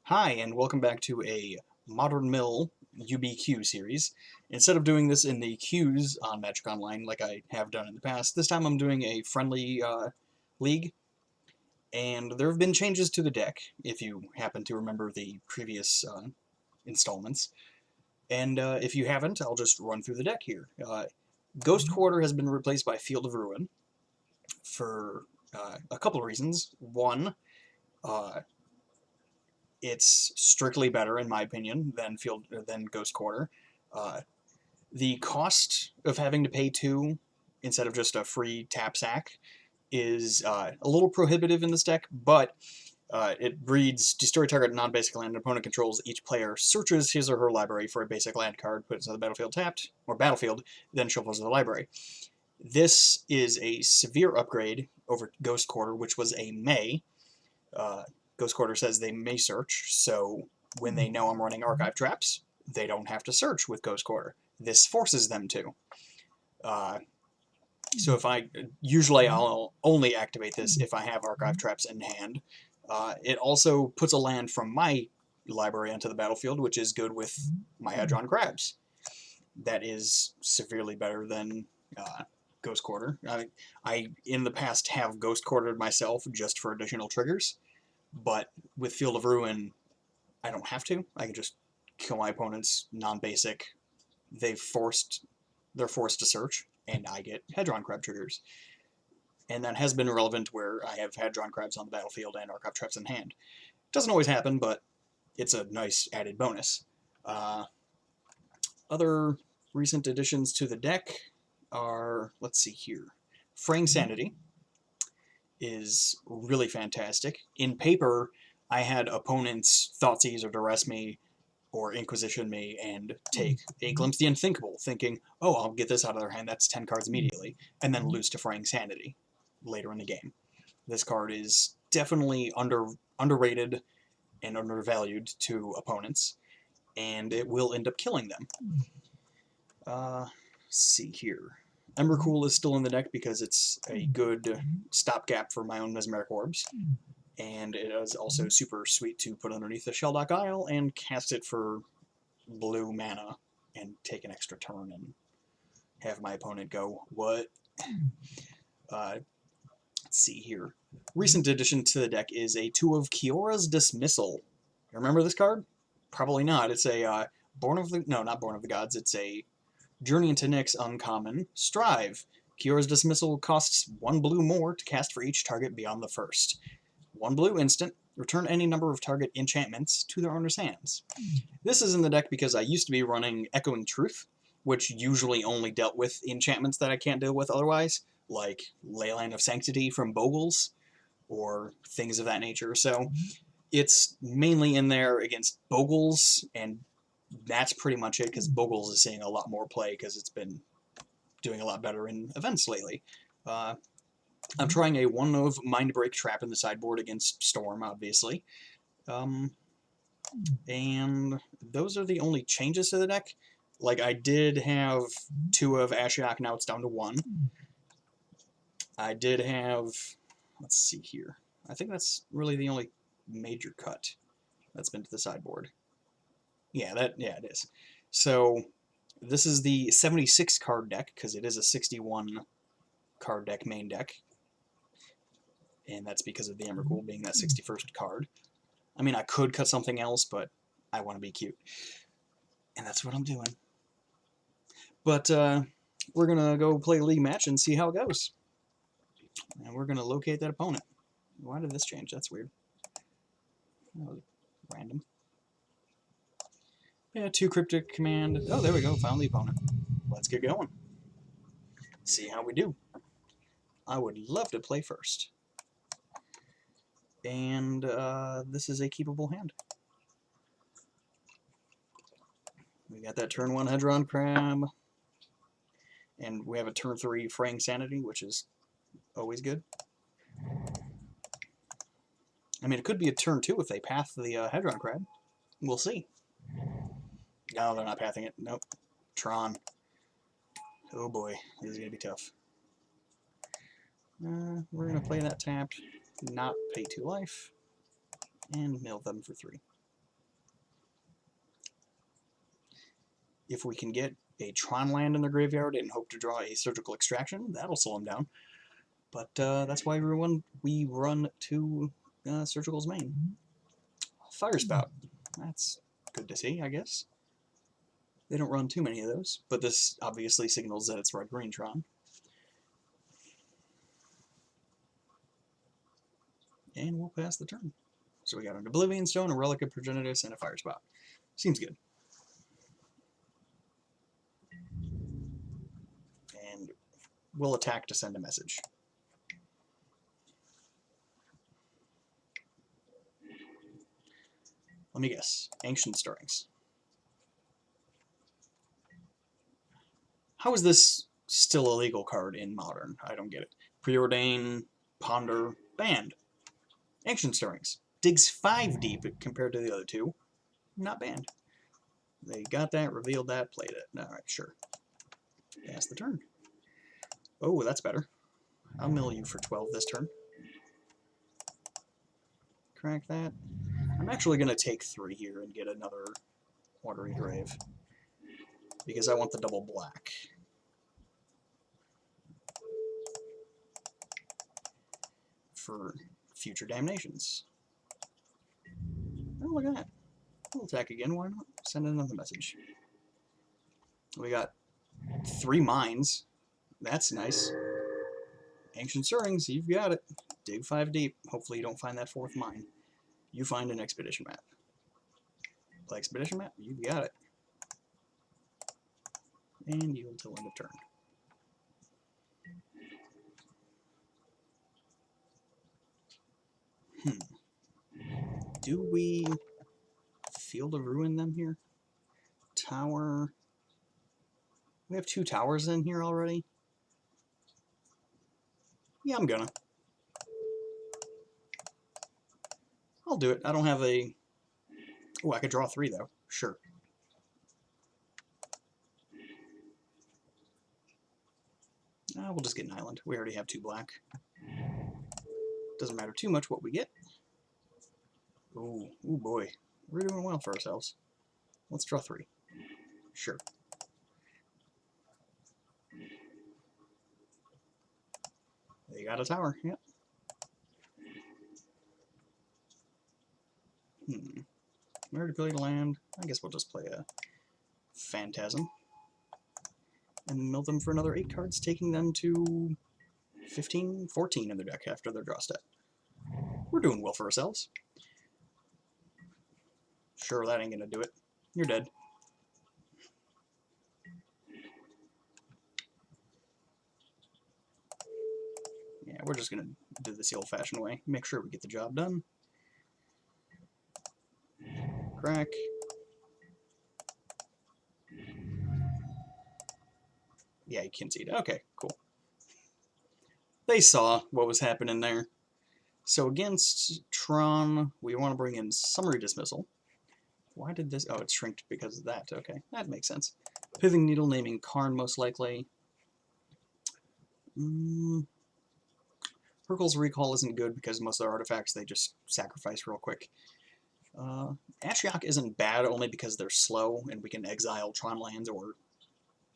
Hi, and welcome back to a Modern Mill UBQ series. Instead of doing this in the queues on Magic Online like I have done in the past, this time I'm doing a friendly league, and there have been changes to the deck, if you happen to remember the previous installments. And if you haven't, I'll just run through the deck here. Ghost Quarter has been replaced by Field of Ruin for a couple of reasons. One, uh, it's strictly better, in my opinion, than Ghost Quarter. Uh, the cost of having to pay 2 instead of just a free tap sack is a little prohibitive in this deck, but it reads, destroy target non-basic land an opponent controls. Each player searches his or her library for a basic land card, puts it on the battlefield tapped, or battlefield, then shuffles the library. This is a severe upgrade over Ghost Quarter, which was a May. Ghost Quarter says they may search, so when they know I'm running archive traps, they don't have to search with Ghost Quarter. This forces them to. So usually I'll only activate this if I have archive traps in hand. It also puts a land from my library onto the battlefield, which is good with my Hedron Crabs. That is severely better than Ghost Quarter. I in the past have Ghost Quartered myself just for additional triggers, but with Field of Ruin, I don't have to. I can just kill my opponent's non-basic. They're forced to search, and I get Hedron Crab triggers. And that has been relevant where I have Hedron Crabs on the battlefield and Archive Traps in hand. Doesn't always happen, but it's a nice added bonus. Other recent additions to the deck are, let's see here, Fraying Sanity is really fantastic. In paper, I had opponents Thoughtseize or Duress me or Inquisition me and take a Glimpse of the Unthinkable, thinking, oh, I'll get this out of their hand, that's 10 cards immediately, and then lose to Fraying Sanity later in the game. This card is definitely underrated and undervalued to opponents, and it will end up killing them. Let's see here. Emrakul is still in the deck because it's a good stopgap for my own Mesmeric Orbs, and it is also super sweet to put underneath the Shelldock Isle and cast it for blue mana and take an extra turn and have my opponent go, what? Let's see here. Recent addition to the deck is a 2 of Kiora's Dismissal. You remember this card? Probably not. It's a not Born of the Gods. It's a Journey into Nyx uncommon. Strive. Kiora's Dismissal costs 1 blue more to cast for each target beyond the first. 1 blue instant. Return any number of target enchantments to their owner's hands. This is in the deck because I used to be running Echoing Truth, which usually only dealt with enchantments that I can't deal with otherwise, like Leyline of Sanctity from Bogles, or things of that nature. So it's mainly in there against Bogles, and that's pretty much it, because Bogles is seeing a lot more play because it's been doing a lot better in events lately. I'm trying a 1 of Mindbreak Trap in the sideboard against Storm, obviously. And those are the only changes to the deck. Like, I did have 2 of Ashiok, now it's down to 1. I did have, let's see here, I think that's really the only major cut that's been to the sideboard. Yeah, it is. So, this is the 76 card deck, because it is a 61 card deck main deck. And that's because of the Emrakul being that 61st card. I mean, I could cut something else, but I want to be cute. And that's what I'm doing. But we're going to go play a league match and see how it goes. And we're going to locate that opponent. Why did this change? That's weird. That was random. Yeah, 2 Cryptic Command. Oh, there we go. Found the opponent. Let's get going. See how we do. I would love to play first. And this is a keepable hand. We got that turn 1 Hedron Crab. And we have a turn 3 Fraying Sanity, which is always good. I mean, it could be a turn 2 if they path the Hedron Crab. We'll see. No, they're not pathing it. Nope. Tron. Oh boy, this is going to be tough. We're going to play that tapped, not pay 2 life, and mill them for 3. if we can get a Tron land in their graveyard and hope to draw a Surgical Extraction, that'll slow them down. But that's why we run to Surgical's main. Fire Spout. That's good to see, I guess. They don't run too many of those, but this obviously signals that it's red-green Tron. And we'll pass the turn. So we got an Oblivion Stone, a Relic of Progenitus, and a Fire Spout. Seems good. And we'll attack to send a message. Let me guess. Ancient Stirrings. How is this still a legal card in Modern? I don't get it. Preordain, Ponder, Banned. Ancient Stirrings. Digs 5 deep compared to the other two. Not banned. They got that, revealed that, played it. Alright, sure. Pass the turn. Oh, that's better. I'll mill you for 12 this turn. Crack that. I'm actually going to take 3 here and get another Watery Grave, because I want the double black. For future damnations. Oh, look at that. We'll attack again, why not? Send another message. We got 3 mines. That's nice. Ancient Stirrings, you've got it. Dig 5 deep. Hopefully you don't find that 4th mine. You find an expedition map. Play expedition map, you've got it. And yield till end of turn. Do we Field of Ruin them here? Tower. We have 2 towers in here already. Yeah, I'm gonna. I'll do it. I don't have a... Oh, I could draw 3, though. Sure. We'll just get an island. We already have 2 black. Doesn't matter too much what we get. Ooh, ooh boy. We're doing well for ourselves. Let's draw 3. Sure. They got a tower, yep. We already played a land. I guess we'll just play a Phantasm. And mill them for another 8 cards, taking them to 15, 14 in their deck after their draw step. We're doing well for ourselves. Sure, that ain't gonna do it. You're dead. Yeah, we're just gonna do this the old-fashioned way. Make sure we get the job done. Crack. Yeah, you can see it. Okay, cool. They saw what was happening there. So against Tron, we want to bring in Summary Dismissal. Why did this... Oh, it shrinked because of that. Okay, that makes sense. Pithing Needle, naming Karn most likely. Hurkyl's Recall isn't good because most of their artifacts they just sacrifice real quick. Ashiok isn't bad only because they're slow and we can exile Tron lands or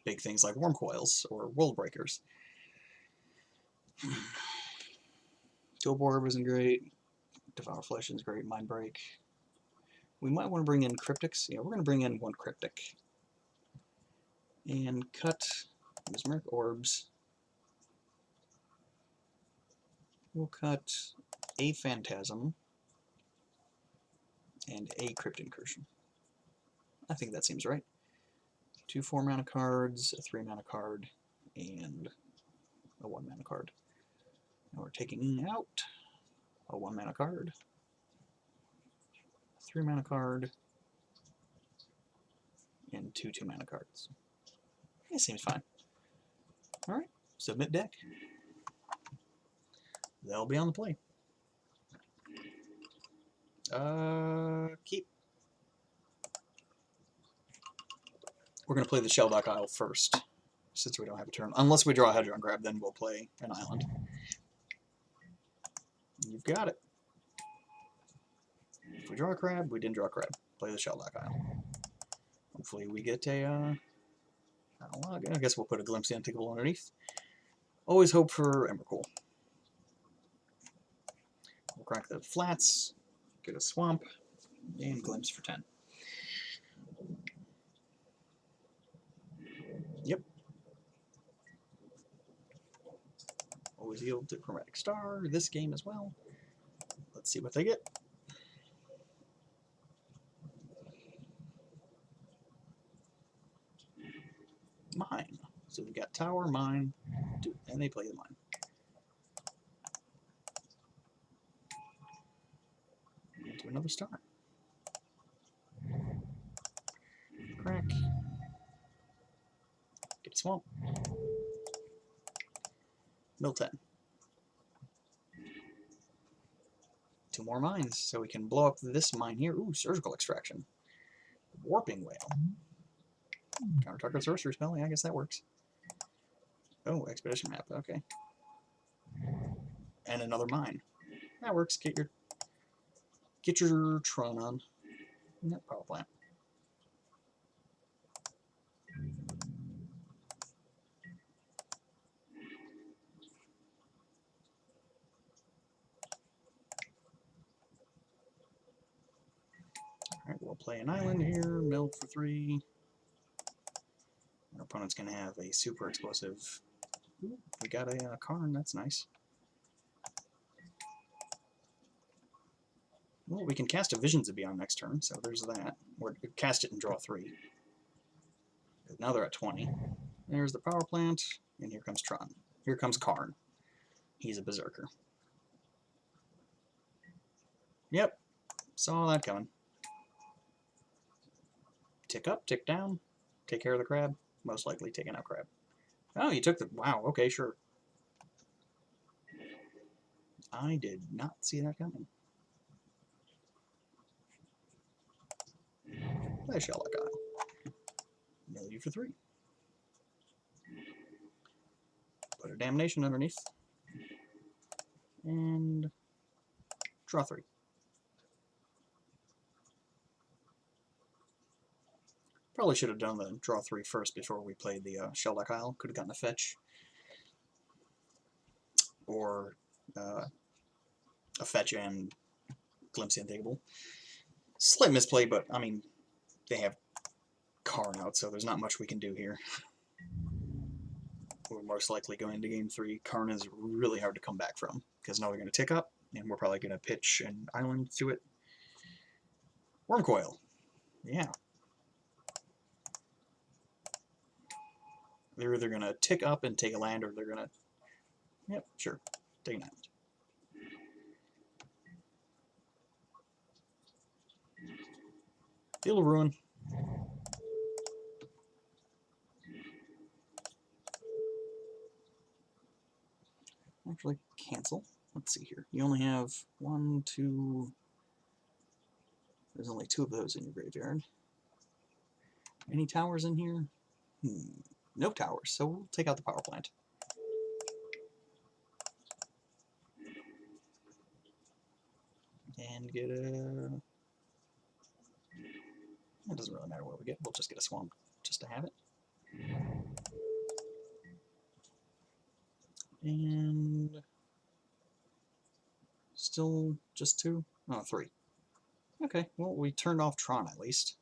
big things like Worm Coils or World Breakers. Doborb isn't great. Devour Flesh is great. Mind Break. We might want to bring in Cryptics. Yeah, we're going to bring in 1 Cryptic. And cut Mesmeric Orbs. We'll cut a Phantasm and a Crypt Incursion. I think that seems right. 2 4-mana cards, a 3-mana card, and a 1-mana card. Now we're taking out a 1-mana card, a 3-mana card, and 2 2-mana cards. It seems fine. Alright, submit deck. They'll be on the play. Keep. We're going to play the Shelldock Isle first, since we don't have a turn. Unless we draw a Hedron Grab, then we'll play an island. You've got it. If we draw a crab, we didn't draw a crab. Play the Shelldock Isle. Hopefully we get a, I guess we'll put a glimpse unthinkable underneath. Always hope for Emrakul. We'll crack the flats, get a swamp, and glimpse for 10. Yep. Always yield to Chromatic Star this game as well. Let's see what they get. Mine. So we've got tower, mine, and they play the mine. Into another star. Crack. Get a swamp. Mill 10. 2 more mines, so we can blow up this mine here. Ooh, surgical extraction. Warping whale. Counter target sorcery spell. Yeah, I guess that works. Oh, expedition map. Okay. And another mine. That works. Get your Tron on. That power plant. Alright, we'll play an island here, mill for 3. Our opponent's going to have a super explosive. Ooh, we got a Karn, that's nice. Well, we can cast a Visions of Beyond next turn, so there's that. Or cast it and draw 3. Now they're at 20. There's the power plant, and here comes Tron. Here comes Karn. He's a berserker. Yep, saw that coming. Tick up, tick down, take care of the crab. Most likely taking out crab. Oh, you took the... Wow, okay, sure. I did not see that coming. Play a Shellock Isle. Mill you for 3. Put a Damnation underneath. And draw 3. Probably should have done the draw 3 first before we played the Shellock Isle. Could have gotten a fetch. Or a fetch and glimpse unthinkable. Slight misplay, but I mean, they have Karn out, so there's not much we can do here. We're most likely going into game 3. Karn is really hard to come back from, because now they're going to tick up, and we're probably going to pitch an island to it. Wormcoil. Yeah. They're either going to tick up and take a land, or they're going to... Yep, sure. Take an island. Field of Ruin. Actually, cancel. Let's see here. You only have 1, 2... There's only 2 of those in your graveyard. Any towers in here? No towers, so we'll take out the power plant. And get a... It doesn't really matter what we get. We'll just get a swamp just to have it. And... Still just 2? Oh, 3. Okay, well, we turned off Tron at least.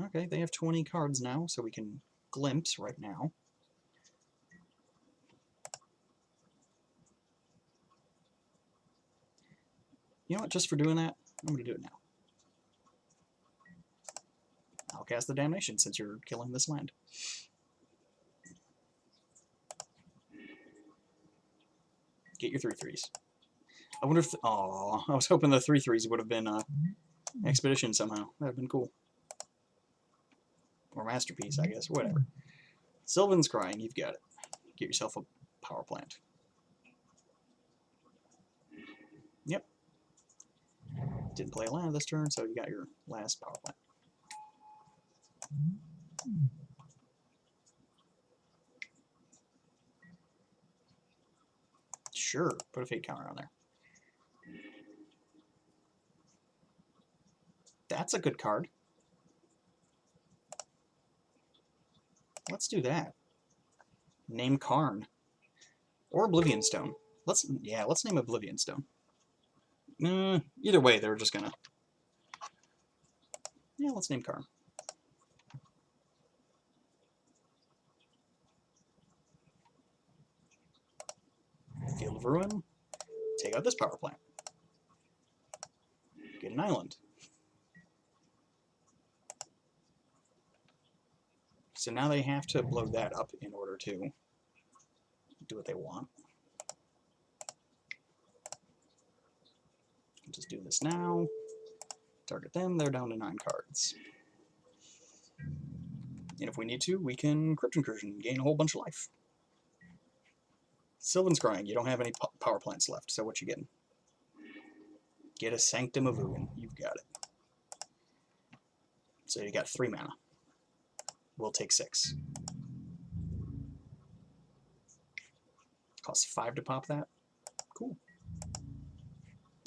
Okay, they have 20 cards now, so we can glimpse right now. You know what, just for doing that, I'm going to do it now. I'll cast the Damnation since you're killing this land. Get your 3/3s. I wonder if... Aw, I was hoping the 3/3s would have been Expedition somehow. That would have been cool. Or Masterpiece, I guess. Whatever. Sylvan's Crying, you've got it. Get yourself a power plant. Yep. Didn't play a land this turn, so you got your last power plant. Sure, put a fate counter on there. That's a good card. Let's do that. Name Karn. Or Oblivion Stone. Let's name Oblivion Stone. Either way, they're just gonna... Yeah, let's name Karn. Field of Ruin. Take out this power plant. Get an island. So now they have to blow that up in order to do what they want. Just do this now. Target them, they're down to 9 cards. And if we need to, we can Crypt Incursion, gain a whole bunch of life. Sylvan's Crying, you don't have any power plants left, so what you getting? Get a Sanctum of Ugin, you've got it. So you got 3 mana. We'll take 6. Costs 5 to pop that. Cool.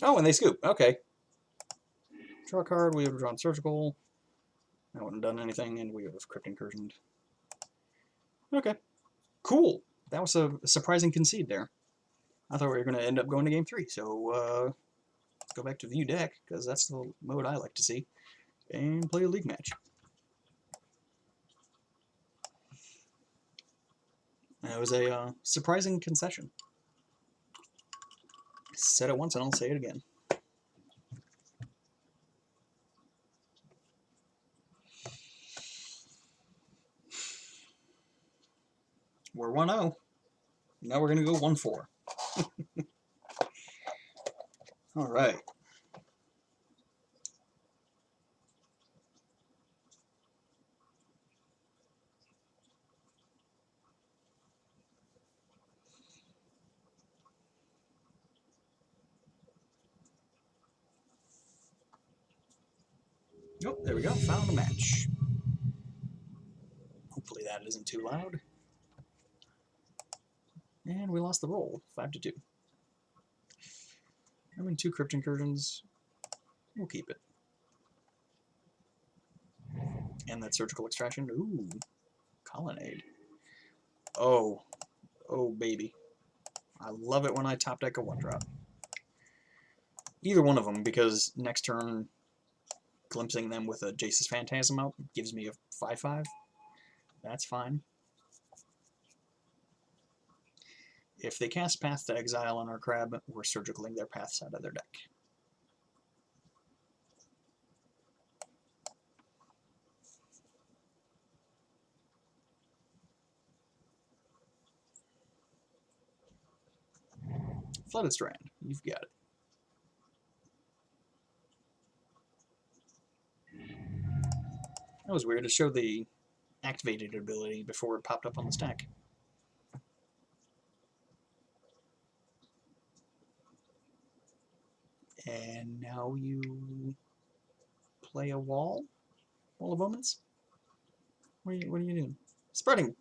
Oh, and they scoop. Okay. Draw a card, we would have drawn Surgical. I wouldn't have done anything, and we would have Crypt Incursioned. Okay. Cool. That was a surprising concede there. I thought we were going to end up going to Game 3, so let's go back to View Deck, because that's the mode I like to see, and play a League match. That was a surprising concession. I said it once, and I'll say it again. We're 1-0. Now we're going to go 1-4. All right. Oh, there we go. Found a match. Hopefully that isn't too loud. And we lost the roll, 5-2. I mean, 2 Crypt Incursions. We'll keep it. And that Surgical Extraction. Ooh, Colonnade. Oh, oh baby. I love it when I top deck a 1-drop. Either one of them, because next turn, glimpsing them with a Jace's Phantasm out gives me a 5/5. That's fine. If they cast Path to Exile on our crab, we're surgicaling their paths out of their deck. Flooded Strand, you've got it. That was weird. It showed the activated ability before it popped up on the stack. And now you play a wall? Wall of Omens? What are you doing? Spreading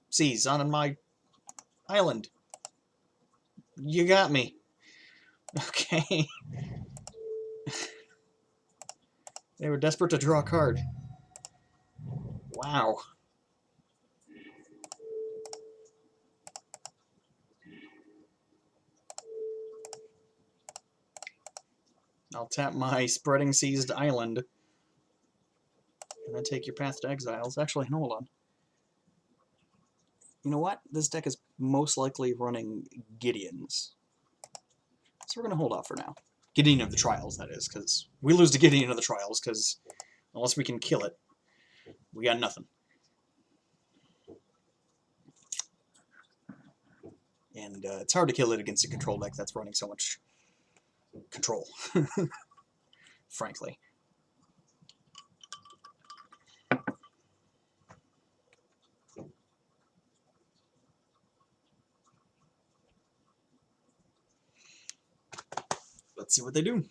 seas on my island. You got me. Okay. They were desperate to draw a card. Wow. I'll tap my Spreading Seized Island. And then take your Path to Exiles. Actually, hold on. You know what? This deck is most likely running Gideons. So we're going to hold off for now. Gideon of the Trials, that is, because we lose to Gideon of the Trials, because unless we can kill it, we got nothing. And it's hard to kill it against a control deck that's running so much control, frankly. Let's see what they do.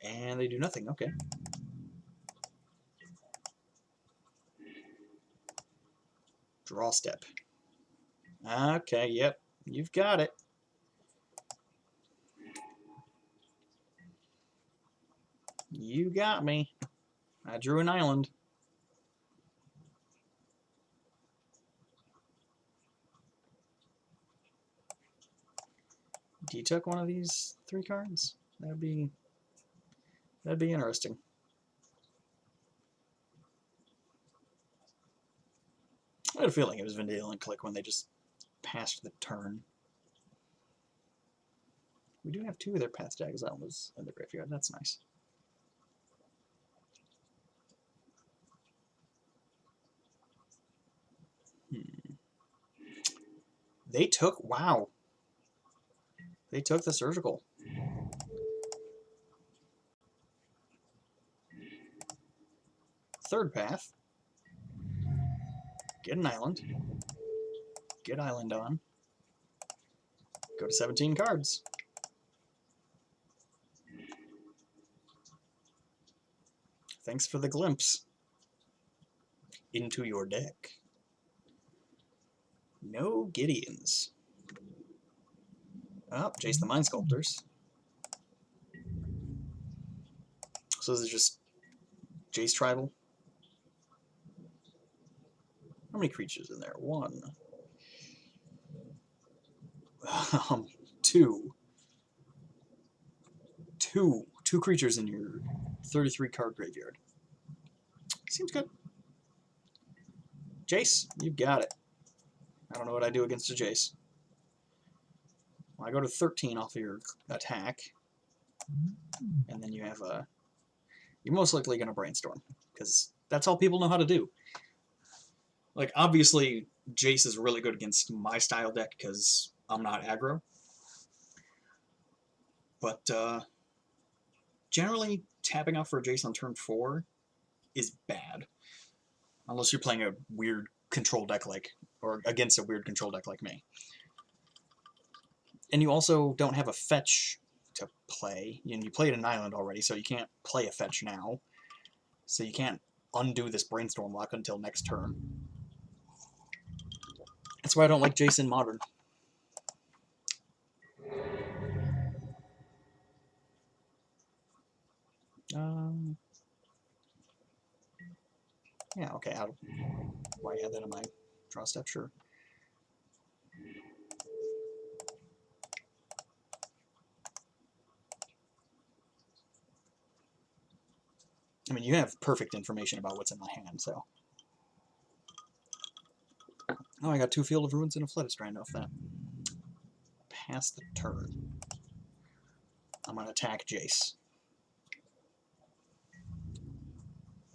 And they do nothing, okay. Draw step. Okay, yep. You've got it. You got me. I drew an island. You took one of these 3 cards? That'd be interesting. I had a feeling it was Vanilla and Click when they just passed the turn. We do have 2 of their path to exile was in the graveyard. That's nice. They took, wow. They took the surgical. Third path. Get an island. Get island on. Go to 17 cards. Thanks for the glimpse into your deck. No Gideons. Oh, Jace the Mind Sculptors. So this is just Jace Tribal. How many creatures in there? 1. 2. 2 creatures in your 33 card graveyard. Seems good. Jace, you've got it. I don't know what I do against a Jace. Well, I go to 13 off of your attack, and then you have a... You're most likely going to brainstorm, because that's all people know how to do. Like, obviously, Jace is really good against my style deck, because I'm not aggro. But, generally, tapping out for a Jace on turn 4 is bad. Unless you're playing a weird control deck like, or against a weird control deck like me. And you also don't have a fetch to play. You played an island already, so you can't play a fetch now. So you can't undo this brainstorm lock until next turn. That's why I don't like Jason Modern. Yeah, okay. Why add that in my draw step? Sure. I mean, you have perfect information about what's in my hand, so. Oh, I got 2 Field of Ruins and a Fletistrand off that. Pass the turn. I'm going to attack Jace.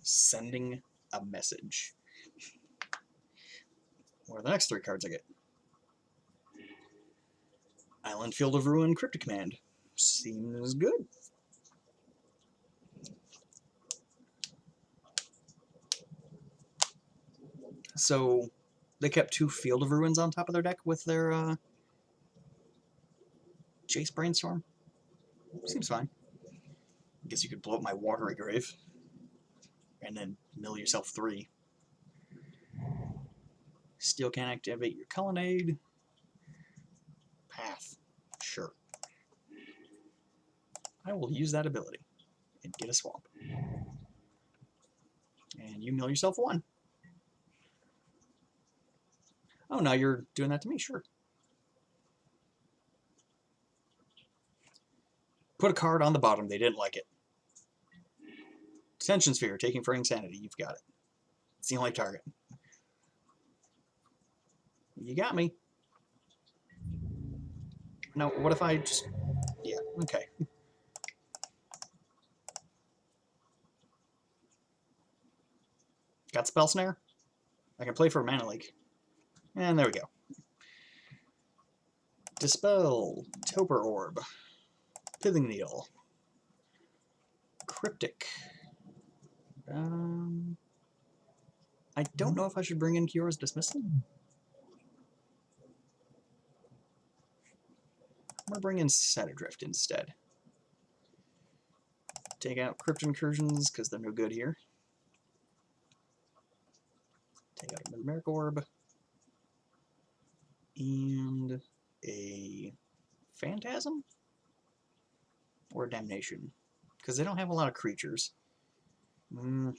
Sending a message. What are the next 3 cards I get? Island, Field of Ruin, Cryptic Command. Seems good. So, they kept 2 Field of Ruins on top of their deck with their Jace Brainstorm. Seems fine. I guess you could blow up my Watery Grave and then mill yourself 3. Still can't activate your Colonnade. Path. Sure. I will use that ability and get a swamp. And you mill yourself 1. Oh, now you're doing that to me? Sure. Put a card on the bottom. They didn't like it. Detention Sphere, taking for insanity. You've got it. It's the only target. You got me. Now, what if I just... Yeah, okay. Got Spell Snare? I can play for a Mana Leak. And there we go. Dispel, Toper Orb, Pithing Needle, Cryptic. I don't know if I should bring in Kiora's Dismissal. I'm going to bring in Set Adrift instead. Take out Crypt Incursions, because they're no good here. Take out a Mesmeric Orb. And a Phantasm? Or Damnation? Because they don't have a lot of creatures. I'm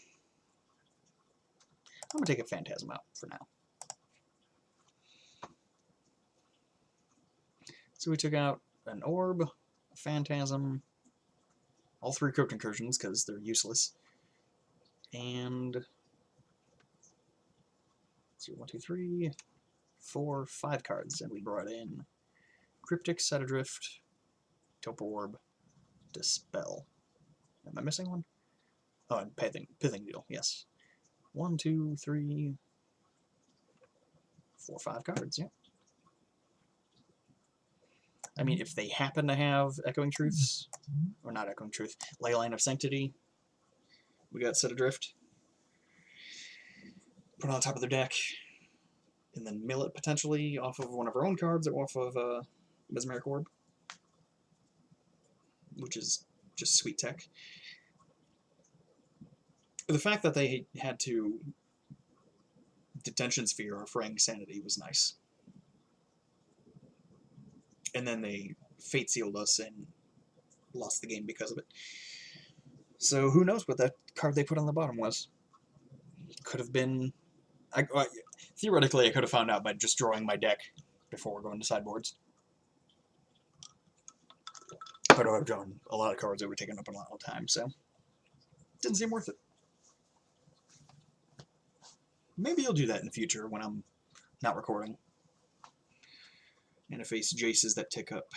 going to take a Phantasm out for now. So we took out an Orb, a Phantasm, all 3 Crypt Incursions because they're useless, and 1, 2, 3, 4, 5 cards, and we brought in Cryptic, Set Adrift, Toper Orb, Dispel. Am I missing one? Oh, and Pithing Needle, yes. 1, 2, 3, 4, 5 cards, yeah. I mean, if they happen to have Echoing Truths, or not Echoing Truth, Leyline of Sanctity, we got Set Adrift. Put it on top of their deck, and then mill it potentially off of one of our own cards or off of Mesmeric Orb, which is just sweet tech. The fact that they had to Detention Sphere or Fraying Sanity was nice. And then they Fate Sealed us and lost the game because of it. So who knows what that card they put on the bottom was. Could have been... theoretically, I could have found out by just drawing my deck before going to sideboards. But I've drawn a lot of cards that were taken up a lot of time, so... didn't seem worth it. Maybe you'll do that in the future when I'm not recording. And if face Jaces that tick up.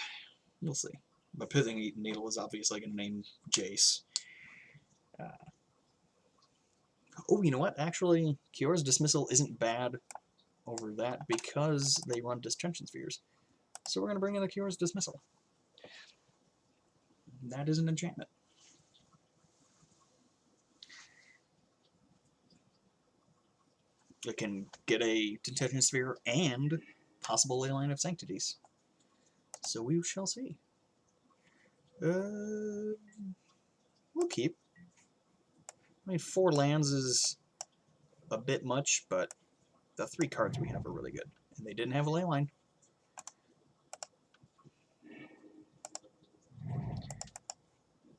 You'll see. But Pithing Needle is obviously going to name Jace. Oh, you know what? Actually, Kiyora's Dismissal isn't bad over that because they run Detention Spheres. So we're going to bring in the Kiyora's Dismissal. That is an enchantment. It can get a Detention Sphere and possible Leyline of Sanctities. So we shall see. We'll keep. I mean, 4 lands is a bit much, but the 3 cards we have are really good. And they didn't have a Leyline.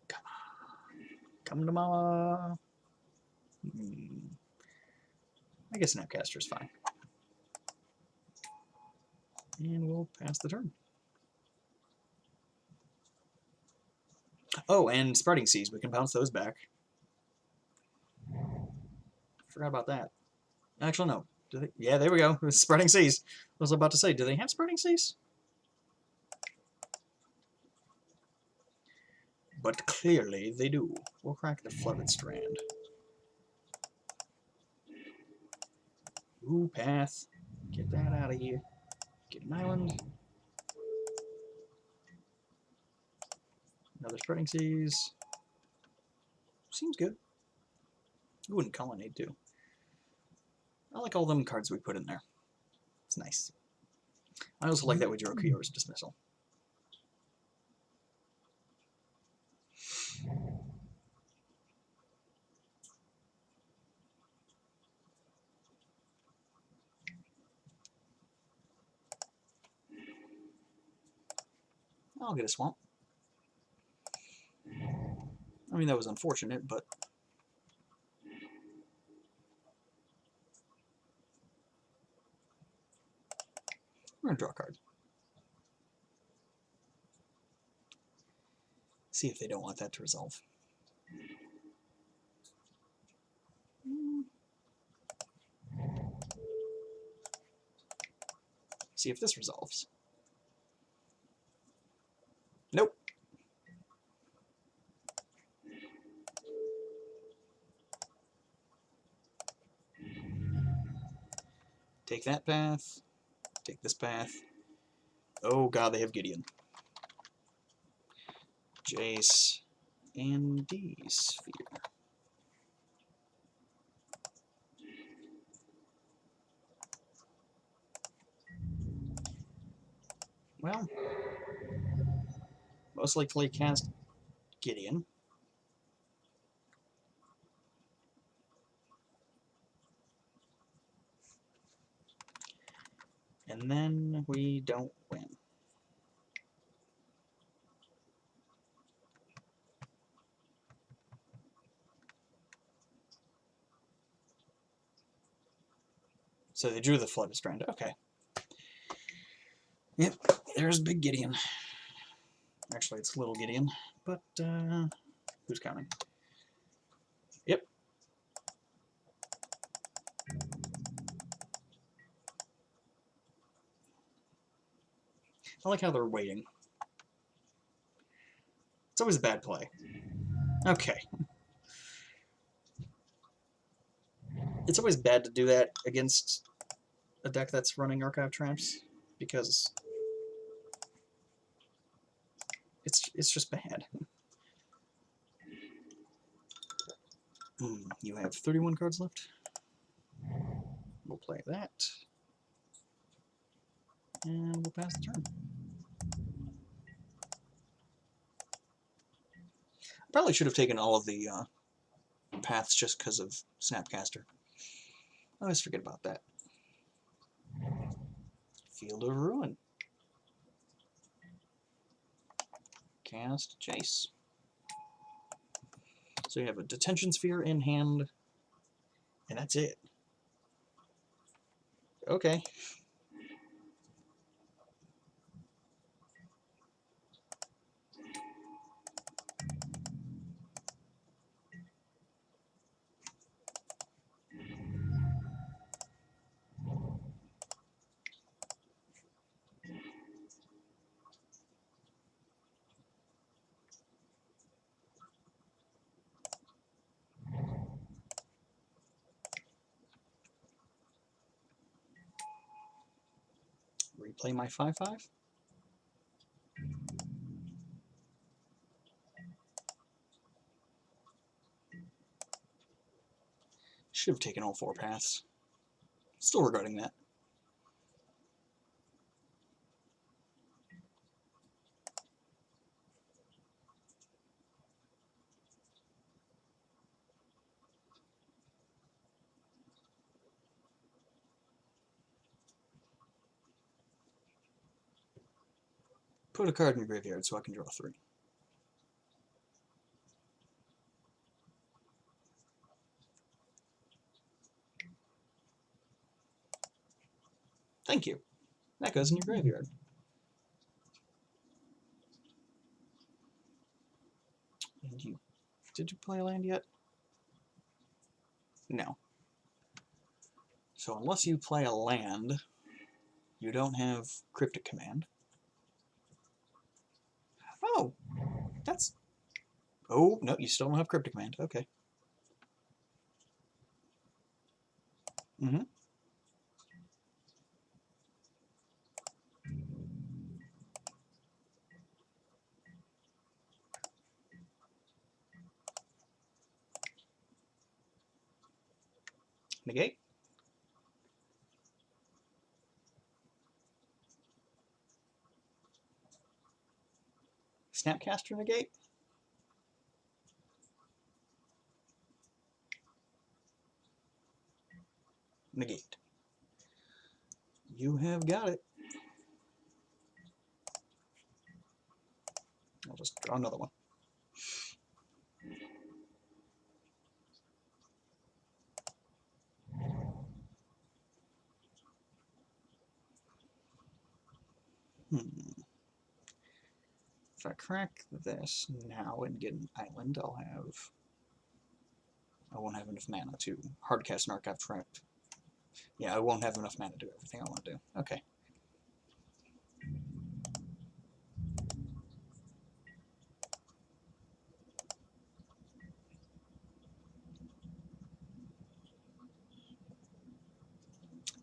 Come on. Come to mama. I guess Snapcaster's fine. And we'll pass the turn. Oh, and Sprouting Seas. We can bounce those back. Forgot about that. Actually, no. Do they? Yeah, there we go. Sprouting Seas. I was about to say, do they have Sprouting Seas? But clearly they do. We'll crack the Flooded Strand. Ooh, path. Get that out of here. Get an island. Another Spreading Seas. Seems good. Ooh, and Colonnade too. I like all them cards we put in there. It's nice. I also like that we drew Kiyora's Dismissal. I'll get a Swamp. I mean, that was unfortunate, but... we're going to draw a card. See if they don't want that to resolve. See if this resolves. Nope. Take that path. Take this path. Oh god, they have Gideon. Jace and D-Sphere. Well, most likely cast Gideon. And then we don't win. So they drew the Flooded Strand. Okay. Yep, there's Big Gideon. Actually, it's Little Gideon, but who's counting? Yep. I like how they're waiting. It's always a bad play. Okay. It's always bad to do that against a deck that's running Archive Traps, because it's just bad. You have 31 cards left. We'll play that. And we'll pass the turn. I probably should have taken all of the paths just because of Snapcaster. I always forget about that. Field of Ruin. Cast Chase. So you have a Detention Sphere in hand, and that's it. Okay. Replay my 5/5. Should have taken all 4 paths. Still regretting that. Put a card in your graveyard so I can draw 3. Thank you. That goes in your graveyard. And you... Did you play a land yet? No. So unless you play a land, you don't have Cryptic Command. Oh! That's... Oh, no, you still don't have Cryptic Command. Okay. Mm-hmm. Negate. Snapcaster negate. Negate. You have got it. I'll just draw another one. If I crack this now and get an island, I won't have enough mana to hardcast an Archive Trap. Yeah, I won't have enough mana to do everything I want to do. Okay.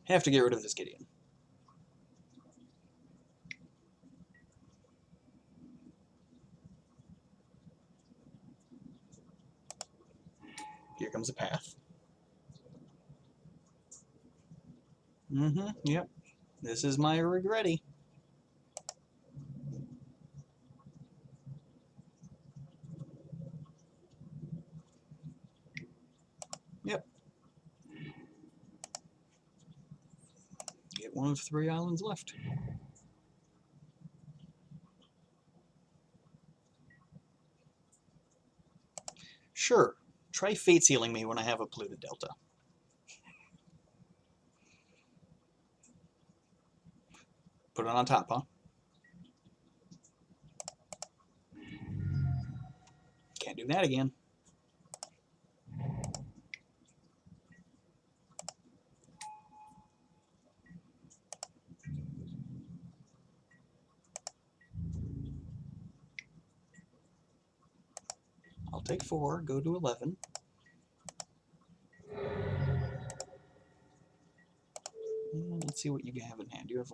Have to get rid of this Gideon. Here comes a path. Yep. This is my regretty. Yep. one of 3 islands left. Sure, try fate sealing me when I have a polluted delta. Put it on top, huh? Can't do that again. I'll take 4, go to 11. And let's see what you have in hand. You have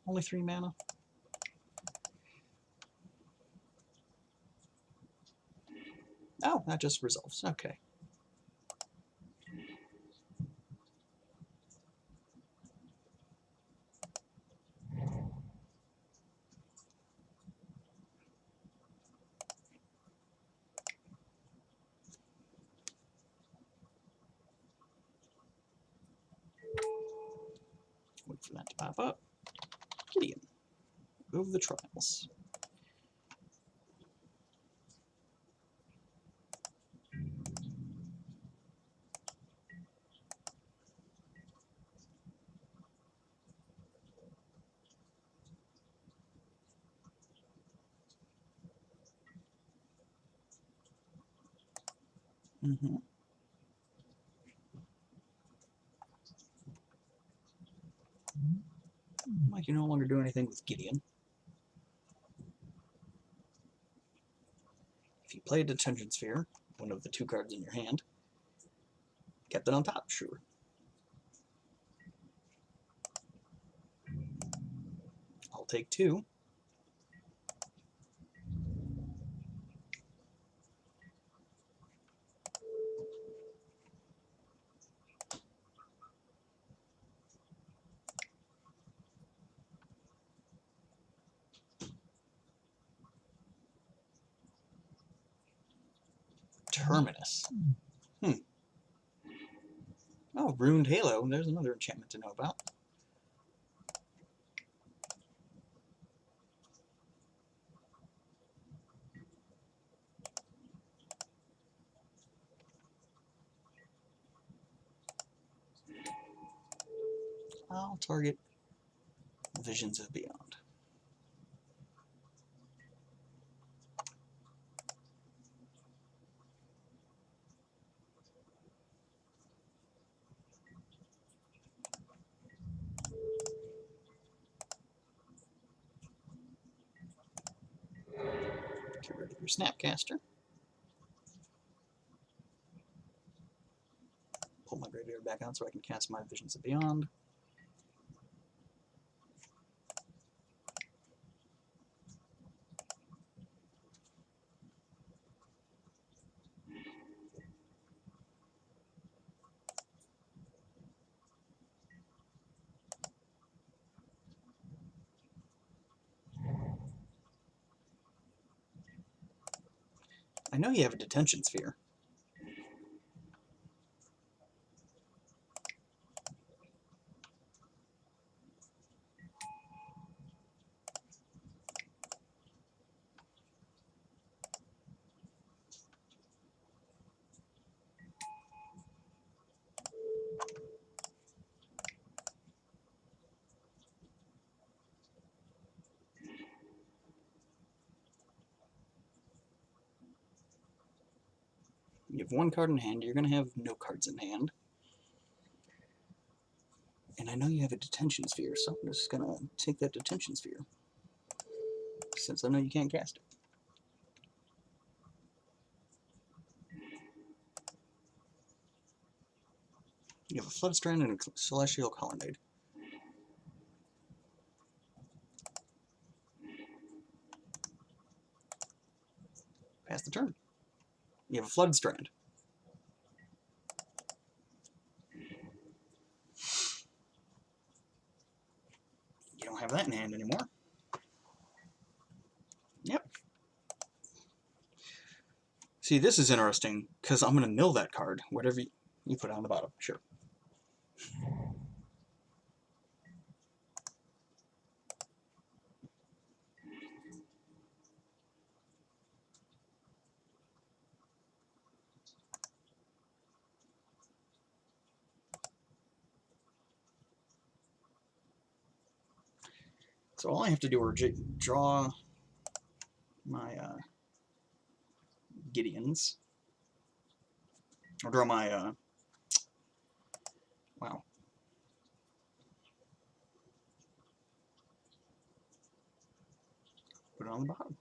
only 3 mana? Oh, that just resolves. Okay. Wait for that to pop up. Gideon. Over the trials. Mm-hmm. Like you no longer do anything with Gideon. If you play a Detention Sphere, one of the 2 cards in your hand, get that on top, sure. I'll take 2. Terminus. Oh, Ruined Halo. There's another enchantment to know about. I'll target Visions of Beyond. Get rid of your Snapcaster. Pull my graveyard back out so I can cast my Visions of Beyond. I know you have a Detention Sphere. You have 1 card in hand. You're going to have no cards in hand. And I know you have a Detention Sphere, so I'm just going to take that Detention Sphere, since I know you can't cast it. You have a Floodstrand and a Celestial Colonnade. Pass the turn. You have a Floodstrand. You don't have that in hand anymore. Yep. See, this is interesting, because I'm going to mill that card. Whatever you put on the bottom, sure. So all I have to do are draw my Gideons. Or draw my, wow. Put it on the bottom.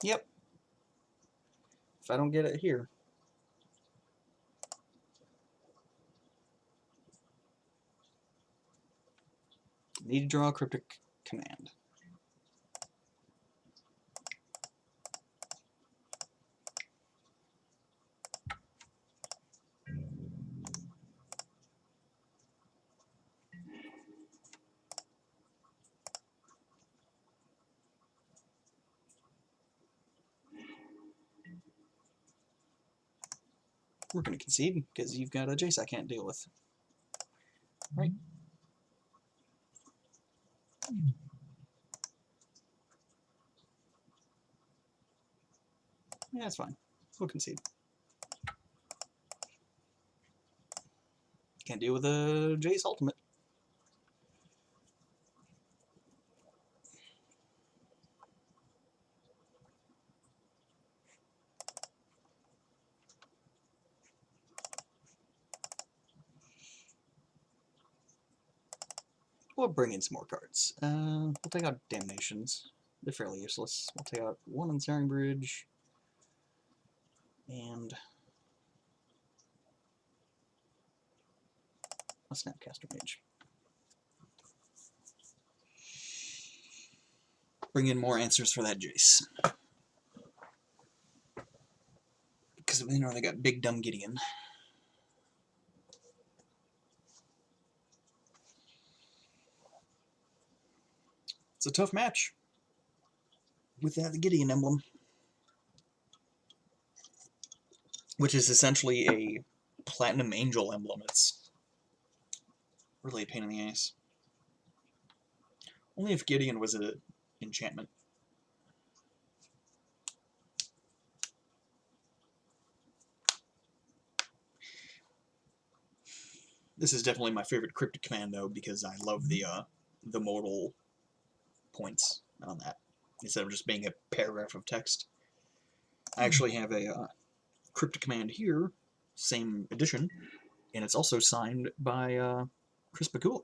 Yep. If I don't get it here. Need to draw a cryptic command. We're going to concede because you've got a Jace I can't deal with. Right? Yeah, that's fine. We'll concede. Can't deal with a Jace ultimate. We'll bring in some more cards. We'll take out Damnations. They're fairly useless. We'll take out one Ensnaring Bridge. And a Snapcaster Mage. Bring in more answers for that Jace. Because you know they got Big Dumb Gideon. It's a tough match with that Gideon emblem, which is essentially a Platinum Angel emblem. It's really a pain in the ass. Only if Gideon was an enchantment. This is definitely my favorite cryptic command, though, because I love the modal points on that, instead of just being a paragraph of text. I actually have a cryptic command here, same edition, and it's also signed by Chris Bakula.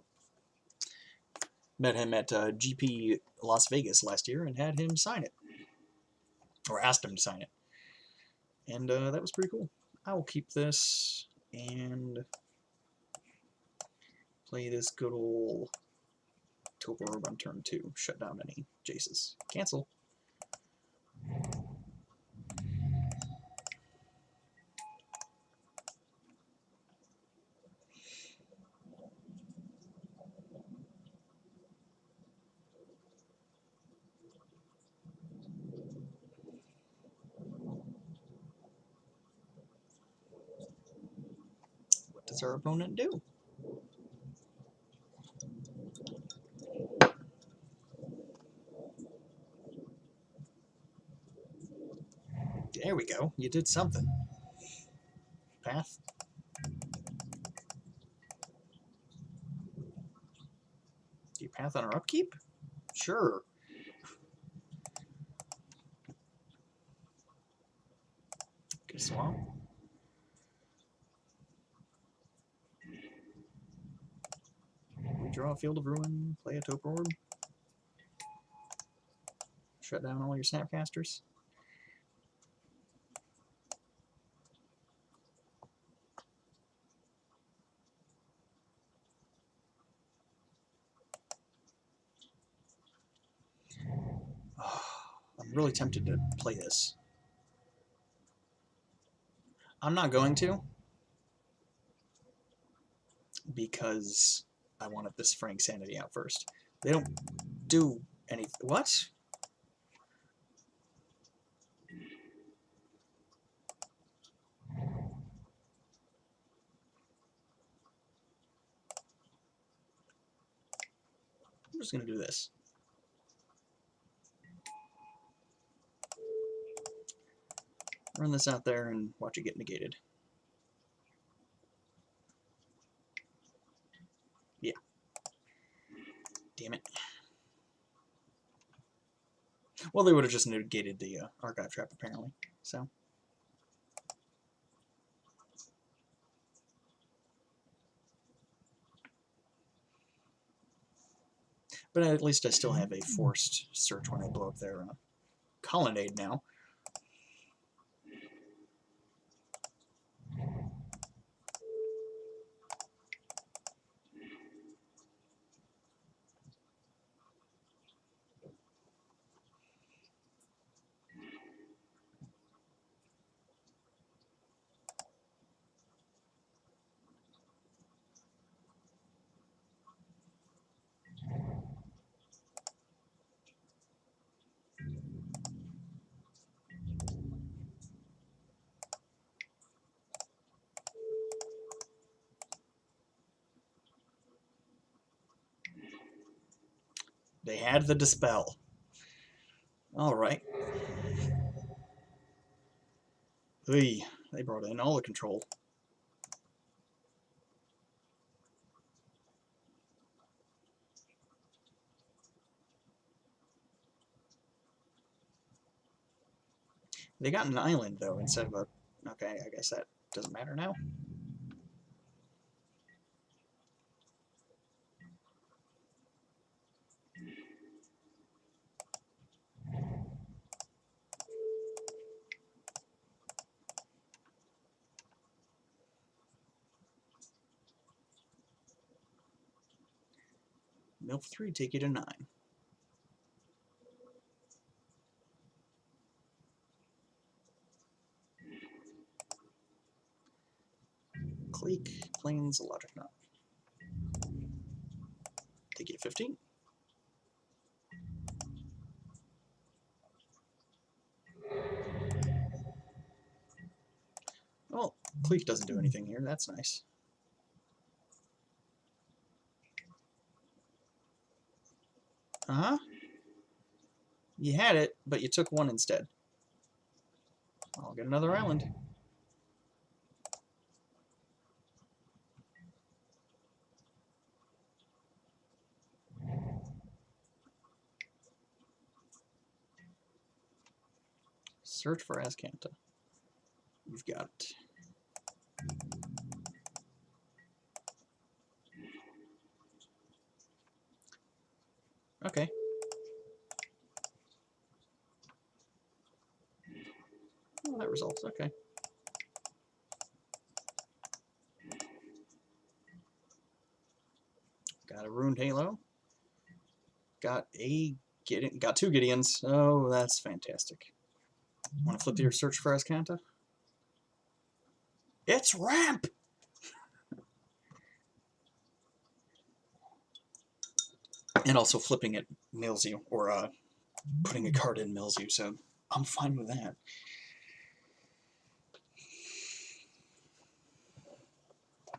Met him at GP Las Vegas last year and had him sign it, or asked him to sign it, and that was pretty cool. I will keep this and play this good old Topa Orb on turn 2. Shut down any Jaces. Cancel. What does our opponent do? There we go. You did something. Path. Do you path on our upkeep? Sure. Get a swamp. We draw a Field of Ruin, play a Topa Orb. Shut down all your Snapcasters. I'm really tempted to play this. I'm not going to, because I wanted this Fraying Sanity out first. They don't do anything. What? I'm just going to do this. Run this out there and watch it get negated. Yeah. Damn it. Well, they would have just negated the archive trap, apparently. So. But at least I still have a forced search when I blow up their colonnade now. They had the Dispel. Alright. They brought in all the control. They got an island, though, instead of a... Okay, I guess that doesn't matter now. Milk 3, take you to 9. Cleek, Plains, Logic Knot. Take you to 15. Well, Cleek doesn't do anything here. That's nice. Uh-huh. You had it, but you took one instead. I'll get another island. Search for Azcanta. You've got it. Okay. Well, that results. Okay. Got a Ruined Halo. Got two Gideons. Oh, that's fantastic. Want to flip your Search for Azcanta? It's Ramp! And also flipping it mills you, or putting a card in mills you, so I'm fine with that.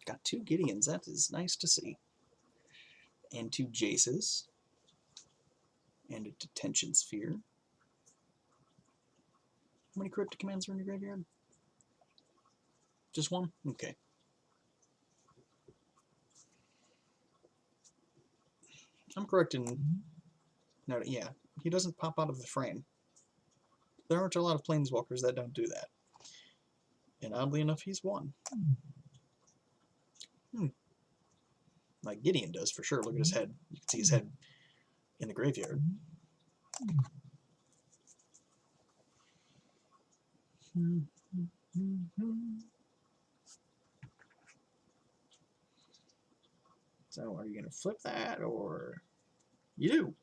Got two Gideons, that is nice to see. And two Jaces. And a Detention Sphere. How many Cryptic Commands are in your graveyard? Just one? Okay. I'm correct in... No, yeah, he doesn't pop out of the frame. There aren't a lot of Planeswalkers that don't do that. And oddly enough, he's one. Like Gideon does, for sure. Look at his head. You can see his head in the graveyard. So, are you going to flip that, or... You do!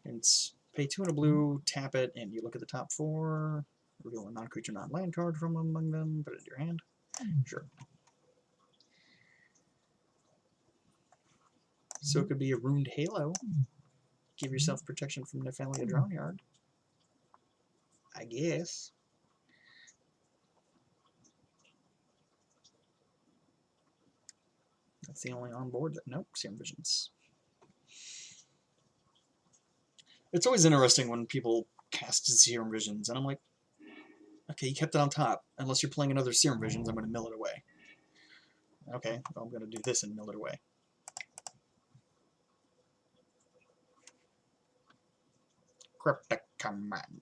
And it's pay 2 and a blue, tap it, and you look at the top 4, reveal a non-creature, non-land card from among them, put it in your hand. Sure. So it could be a Ruined Halo. Give yourself protection from Nephalia Drownyard. I guess. That's the only on board that. Nope, Serum Visions. It's always interesting when people cast Serum Visions, and I'm like, okay, you kept it on top. Unless you're playing another Serum Visions, I'm going to mill it away. Okay, well, I'm going to do this and mill it away. Cryptic Command.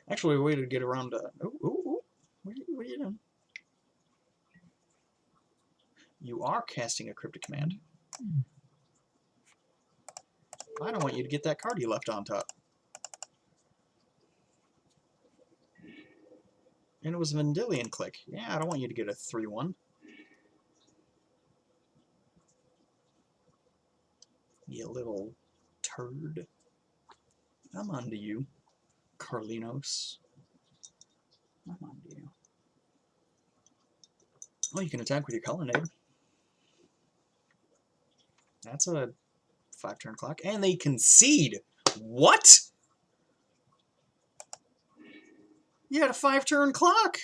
Actually, a way to get around. Ooh. What are you doing? You are casting a Cryptic Command. I don't want you to get that card you left on top. And it was Vendilion Click. Yeah, I don't want you to get a 3-1. You little turd. I'm on to you, Carlinos. I'm on to you. Oh, you can attack with your Colonnade. That's a 5-turn clock. And they concede. What? You had a 5-turn clock.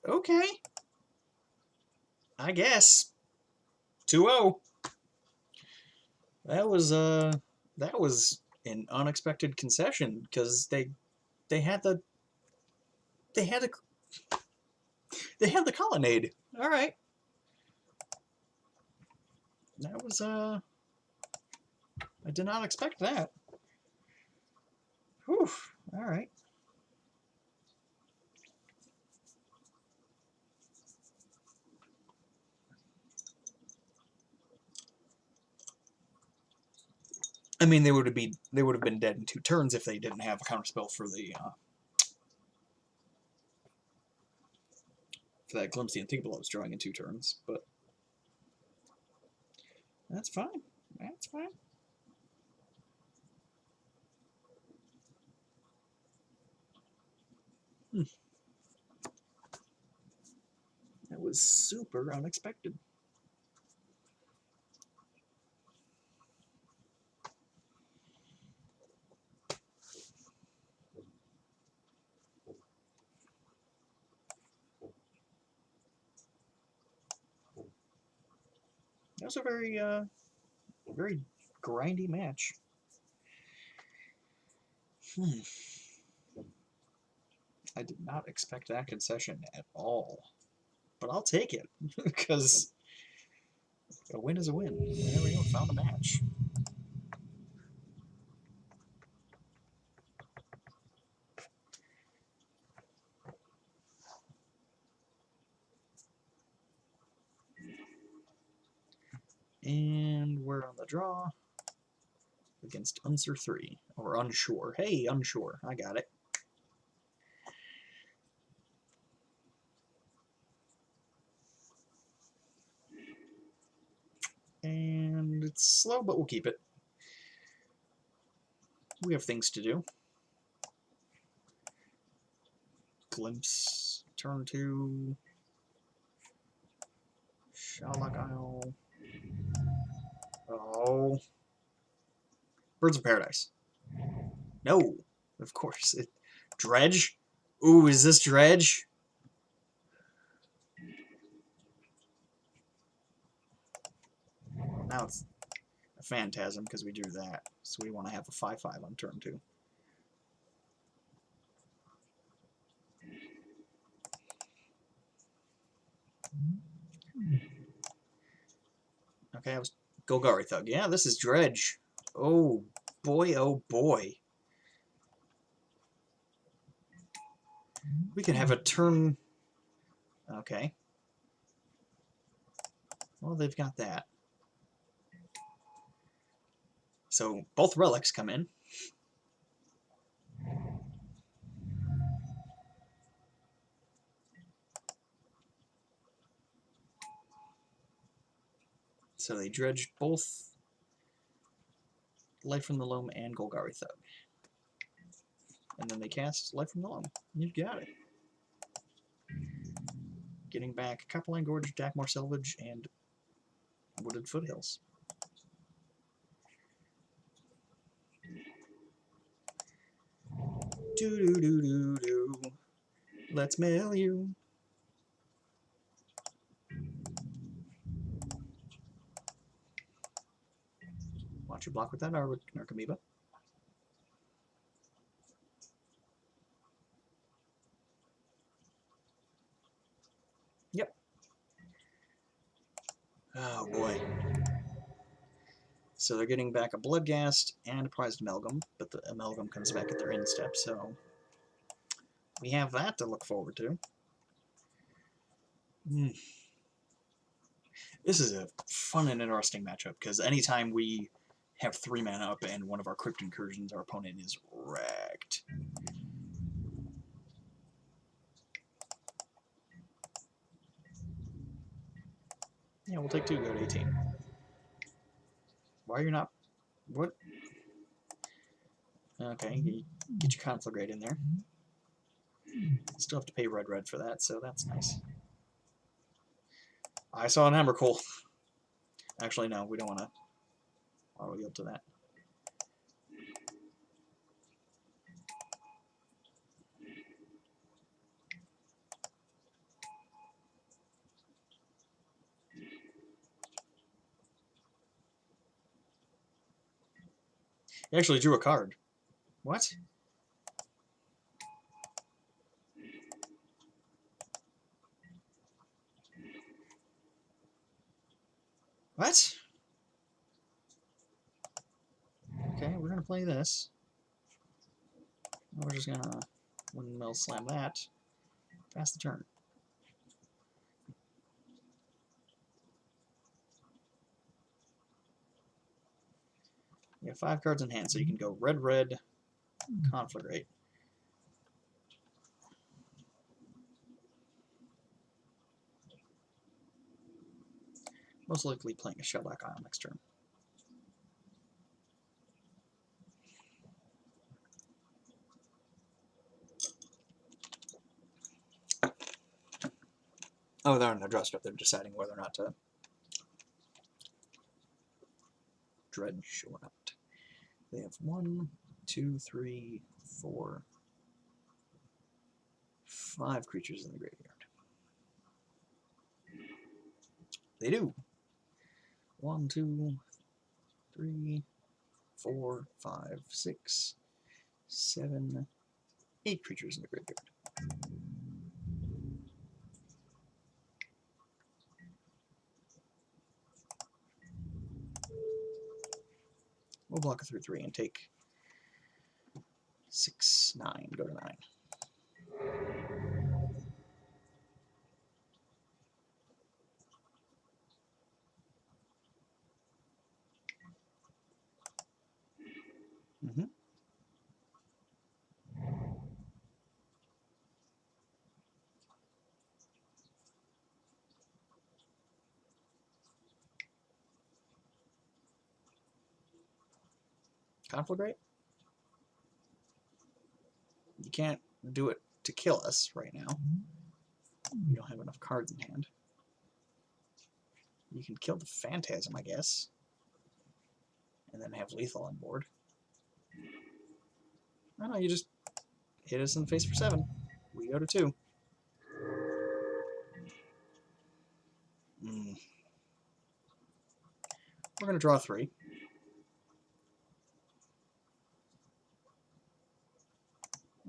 Okay. I guess. 2-0. That was an unexpected concession because they had the Colonnade. All right. That was I did not expect that. Whew. All right. I mean, they would have been dead in 2 turns if they didn't have a counterspell for that Glimpse the Unthinkable I was drawing in 2 turns, but that's fine. That's fine. That was super unexpected. That was a very grindy match. I did not expect that concession at all, but I'll take it because a win is a win. There we go, found a match. And we're on the draw against Unsure 3, or Unsure. Hey, Unsure, I got it. And it's slow, but we'll keep it. We have things to do. Glimpse, turn 2. Shalagile. Oh. Birds of Paradise. No, of course. Dredge? Ooh, is this Dredge? Now it's a Phantasm because we drew that. So we want to have a 5/5 on turn 2. Okay, I was Golgari Thug. Yeah, this is Dredge. Oh boy, oh boy. We could have a turn... Okay. Well, they've got that. So both relics come in. So they dredged both Life from the Loam and Golgari Thug. And then they cast Life from the Loam. You've got it. Getting back Copperline Gorge, Dakmor Selvage, and Wooded Foothills. Do-do-do-do-do. Let's mail you. Why don't you block with that Narcomoeba? Yep. Oh boy. So they're getting back a Bloodghast and a Prized Amalgam, but the Amalgam comes back at their end step, so we have that to look forward to. This is a fun and interesting matchup, because anytime we have 3 mana up and one of our Crypt Incursions, our opponent is wrecked. Yeah, we'll take 2, go to 18. Why are you not... What? Okay, you get your Conflagrate in there. Still have to pay red for that, so that's nice. I saw an Emrakul. Actually, no, we don't want to auto yield to that. He actually drew a card. What? What? Okay, we're going to play this. We're just going to windmill slam that. Pass the turn. You have 5 cards in hand, so you can go red, Conflagrate. Most likely playing a Shellback Isle next turn. Oh, they're on their draw step. They're deciding whether or not to dredge or not. They have 1, 2, 3, 4, 5 creatures in the graveyard. They do. 1, 2, 3, 4, 5, 6, 7, 8 creatures in the graveyard. We'll block a 3/3 and take 6, 9. Go to 9. Mm-hmm. Conflagrate? You can't do it to kill us right now. You don't have enough cards in hand. You can kill the Phantasm, I guess, and then have lethal on board. I don't know, you just hit us in the face for 7. We go to 2. We're going to draw 3.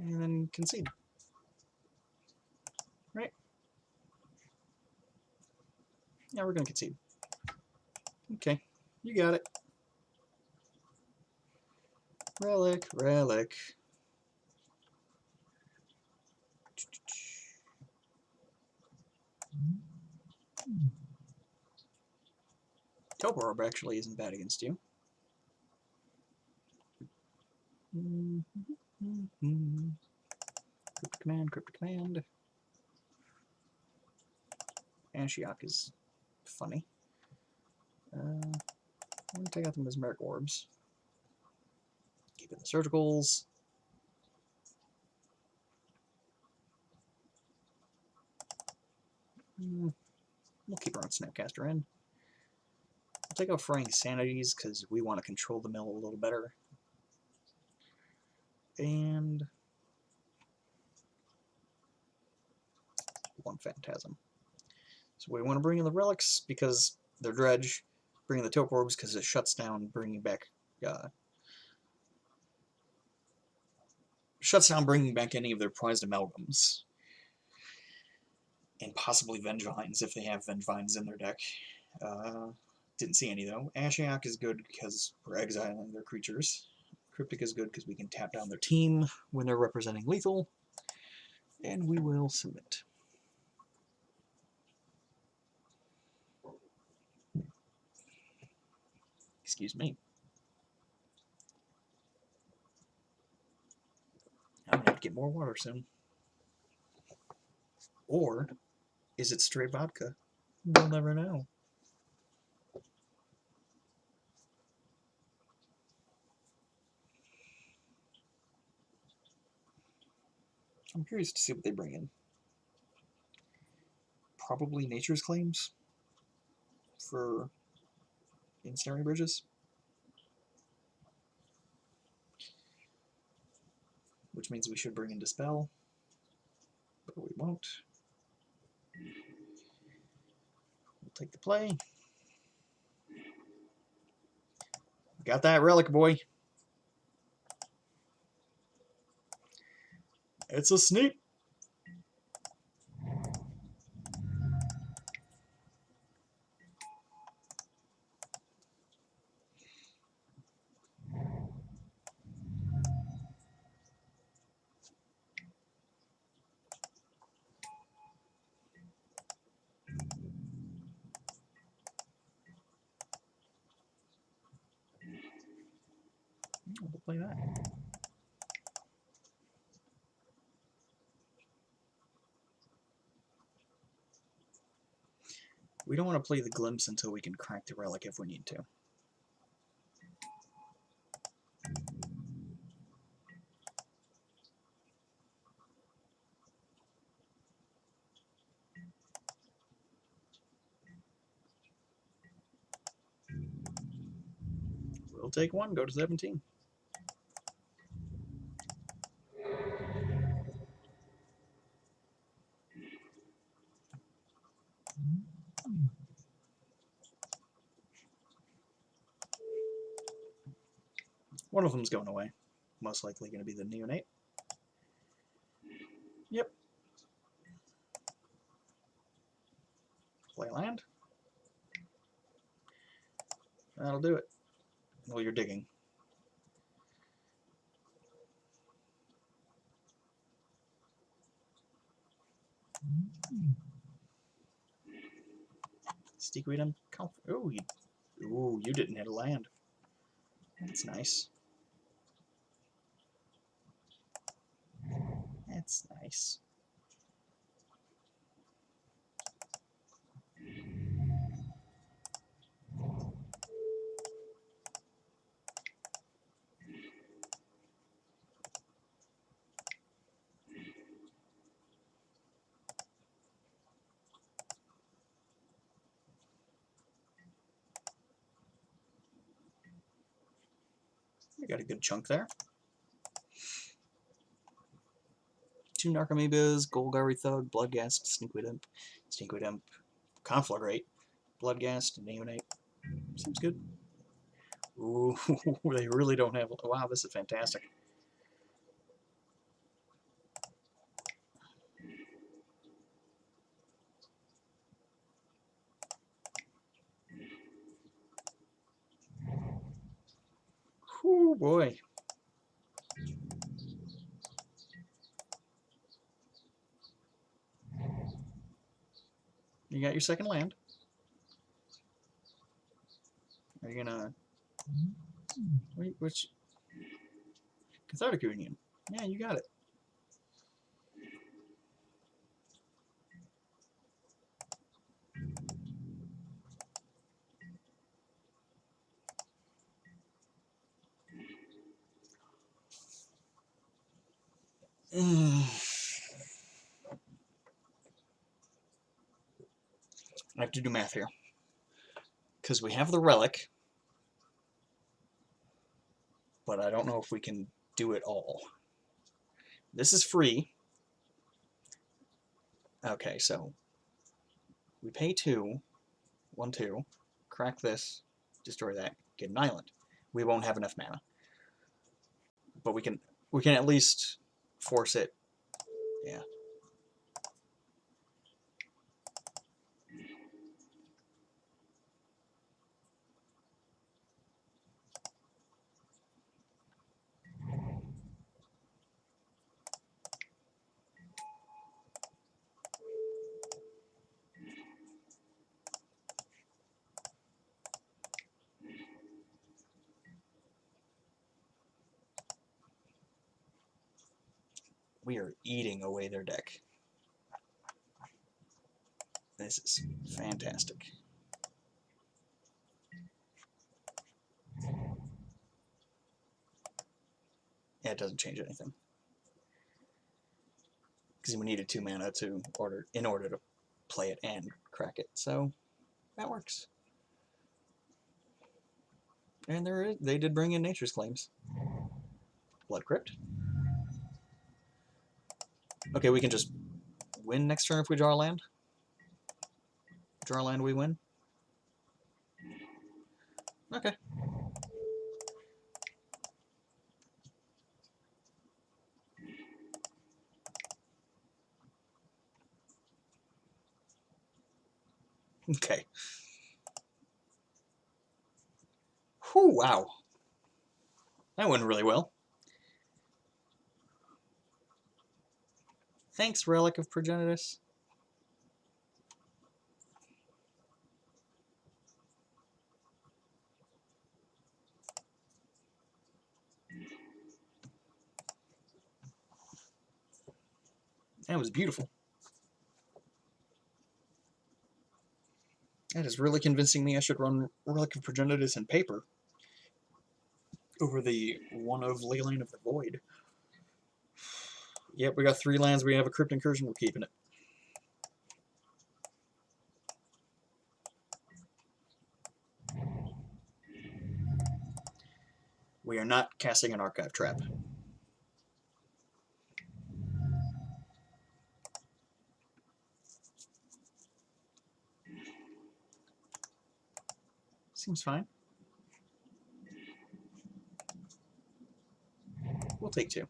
And then concede. Right? Yeah, we're going to concede. Okay, you got it. Relic. Topo Orb actually isn't bad against you. Cryptic Command. Ashiok is funny. I'm going to take out the mesmeric orbs. Keep in the surgicals. We'll keep our own Snapcaster in. I'll take out Fraying Sanities because we want to control the mill a little better. And one Phantasm. So we want to bring in the relics because they're dredge. Bring in the Toke Orbs because it shuts down bringing back any of their prized amalgams. And possibly Vengevines if they have Vengevines in their deck. Didn't see any though. Ashiok is good because we're exiling their creatures. Cryptic is good because we can tap down their team when they're representing lethal. And we will submit. Excuse me. I'm gonna have to get more water soon. Or is it straight vodka? We'll never know. I'm curious to see what they bring in. Probably Nature's Claims for Ensnaring Bridges. Which means we should bring in Dispel. But we won't. We'll take the play. Got that relic, boy. It's a sneak. We'll play that. We don't want to play the Glimpse until we can crack the relic if we need to. We'll take one, go to 17. One of them's going away. Most likely going to be the Neonate. Yep. Play land. That'll do it. Well, you're digging. Steakweed, oh, you didn't hit a land. That's nice. That's nice. We got a good chunk there. 2 Narcomoebas, Golgari Thug, Bloodghast, Stinkweed Imp, Conflagrate, Bloodghast, Neonate. Seems good. Ooh, they really don't have... Wow, this is fantastic. Whoo, boy. You got your second land. Are you gonna... Wait, which... Cathartic Union. Yeah, you got it. I have to do math here. Because we have the relic, but I don't know if we can do it all. This is free. Okay, so we pay 2, 1, 2, crack this, destroy that, get an island. We won't have enough mana. But we can at least force it. Yeah. We are eating away their deck. This is fantastic. Yeah, it doesn't change anything. Because we needed 2 mana in order to play it and crack it. So that works. And they did bring in Nature's Claims. Blood Crypt. Okay, we can just win next turn if we draw a land. Draw a land, we win. Okay. Okay. Whew, wow. That went really well. Thanks, Relic of Progenitus. That was beautiful. That is really convincing me I should run Relic of Progenitus in paper over the one of Leyline of the Void. Yep, we got 3 lands. We have a Crypt Incursion. We're keeping it. We are not casting an Archive Trap. Seems fine. We'll take 2.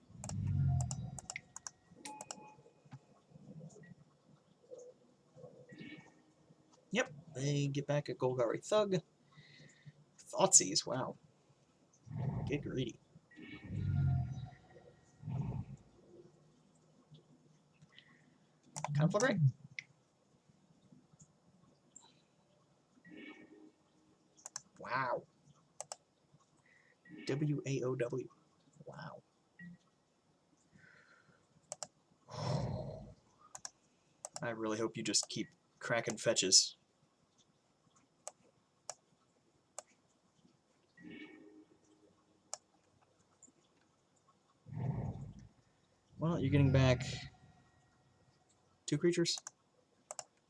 Yep, they get back a Golgari Thug. Thoughtseize, wow. Get greedy. Conflagrate. Wow. WAOW. Wow. I really hope you just keep cracking fetches. Well, you're getting back 2 creatures?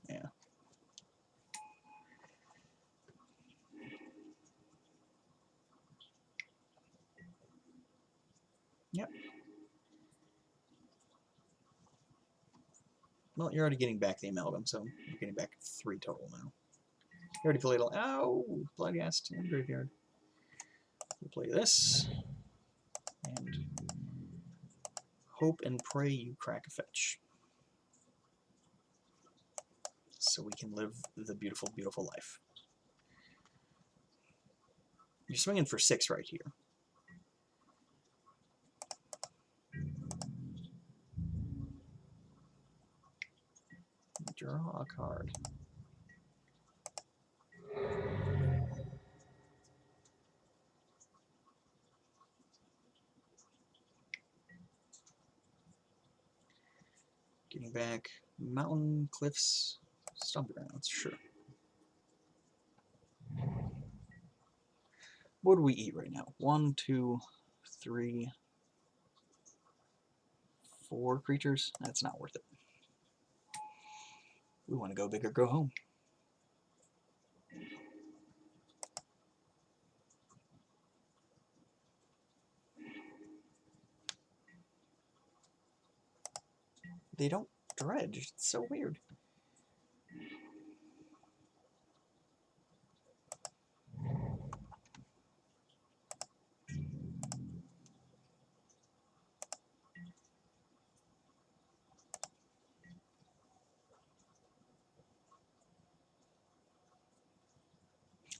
Yeah. Yep. Well, you're already getting back the Amalgam, so you're getting back 3 total now. You already played a... Oh! Bloodghast in the graveyard. We'll play this. And hope and pray you crack a fetch. So we can live the beautiful, beautiful life. You're swinging for 6 right here. Draw a card. Getting back mountain, cliffs, stomping grounds, sure. What do we eat right now? 1, 2, 3, 4 creatures? That's not worth it. We want to go big or go home. They don't dredge. It's so weird.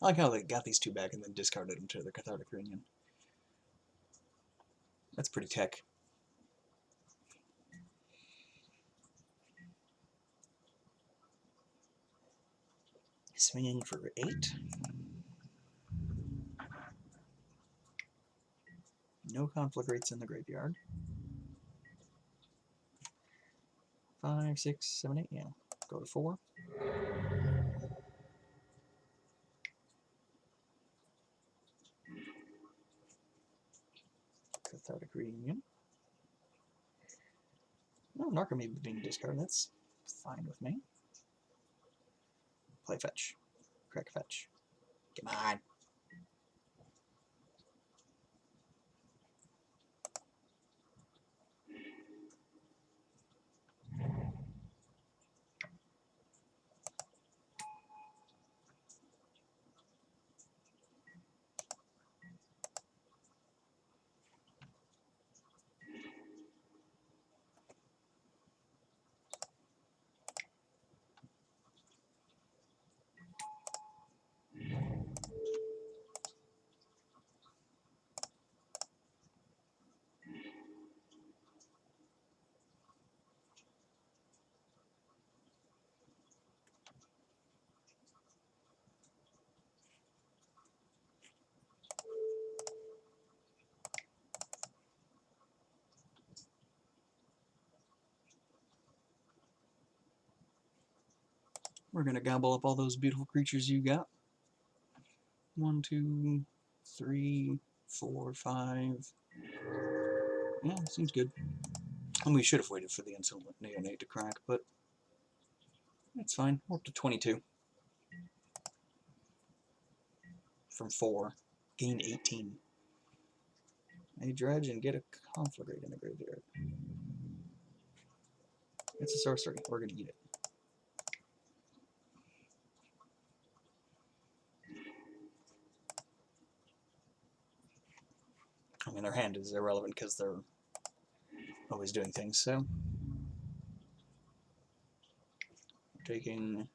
I like how they got these 2 back and then discarded them to the Cathartic Reunion. That's pretty tech. Swinging for 8. No conflict rates in the graveyard. 5, 6, 7, 8. Yeah. Go to 4. Cathartic Reunion. No, Narca may be being discarded. That's fine with me. Play fetch. Crack fetch. Come on. We're gonna gobble up all those beautiful creatures you got. 1, 2, 3, 4, 5. Yeah, seems good. And we should have waited for the Insolent Neonate to crack, but it's fine. We're up to 22. From 4. Gain 18. A dredge and get a conflagrate in the graveyard. It's a sorcery. We're gonna eat it. I mean, their hand is irrelevant because they're always doing things, so. We're taking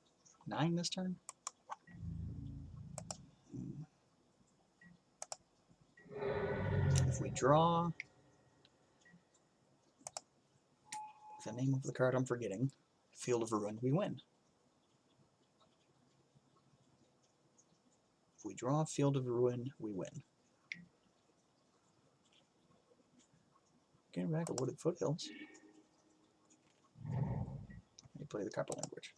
9 this turn. If we draw the name of the card I'm forgetting, Field of Ruin, we win. If we draw Field of Ruin, we win. Getting back to Wooded Foothills. They play the Copper Language.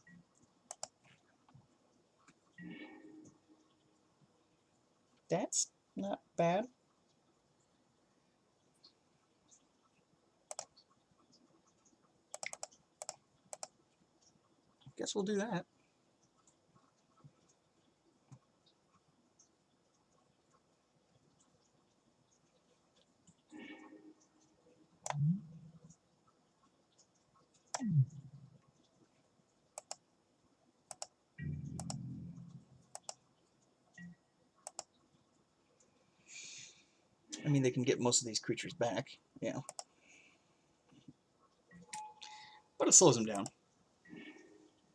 That's not bad. Guess we'll do that. I mean, they can get most of these creatures back, yeah. But it slows them down.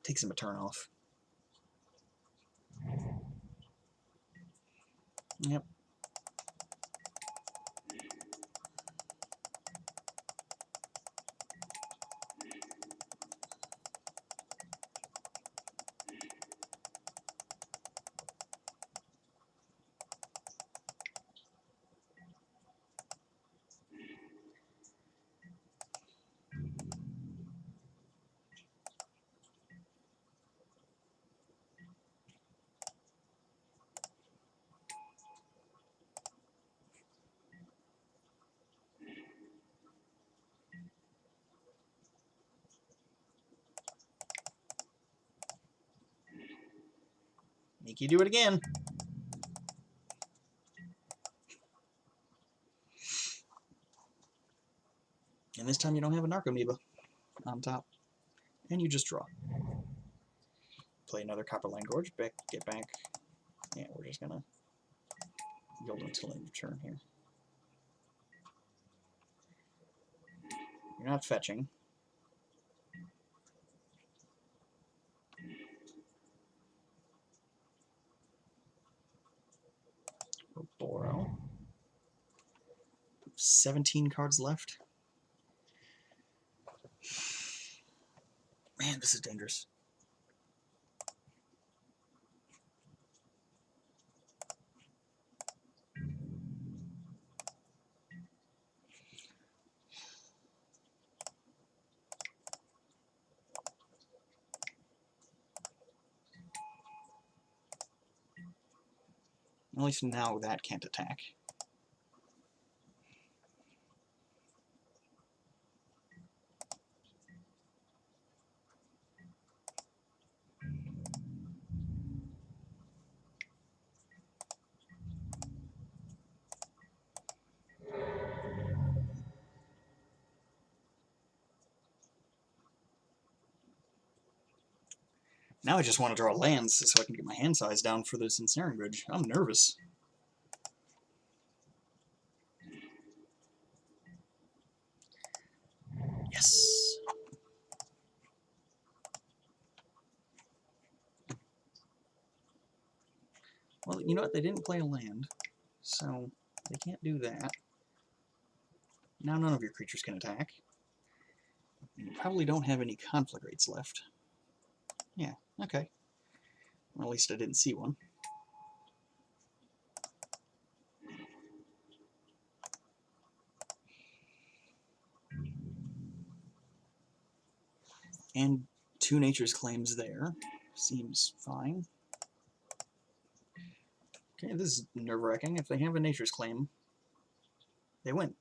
Takes them a turn off. Yep. Make you do it again. And this time you don't have a Narcomoeba on top. And you just draw. Play another Copperline Gorge. Get back. Yeah, we're just gonna yield until end of turn here. You're not fetching. Boro. 17 cards left. Man, this is dangerous. At least now that can't attack. Now I just want to draw lands so I can get my hand size down for this Ensnaring Bridge. I'm nervous. Yes! Well, you know what? They didn't play a land, so they can't do that. Now none of your creatures can attack. And you probably don't have any conflict rates left. Yeah, okay. Well, at least I didn't see one. And 2 Nature's Claims there. Seems fine. Okay, this is nerve-wracking. If they have a Nature's Claim, they win.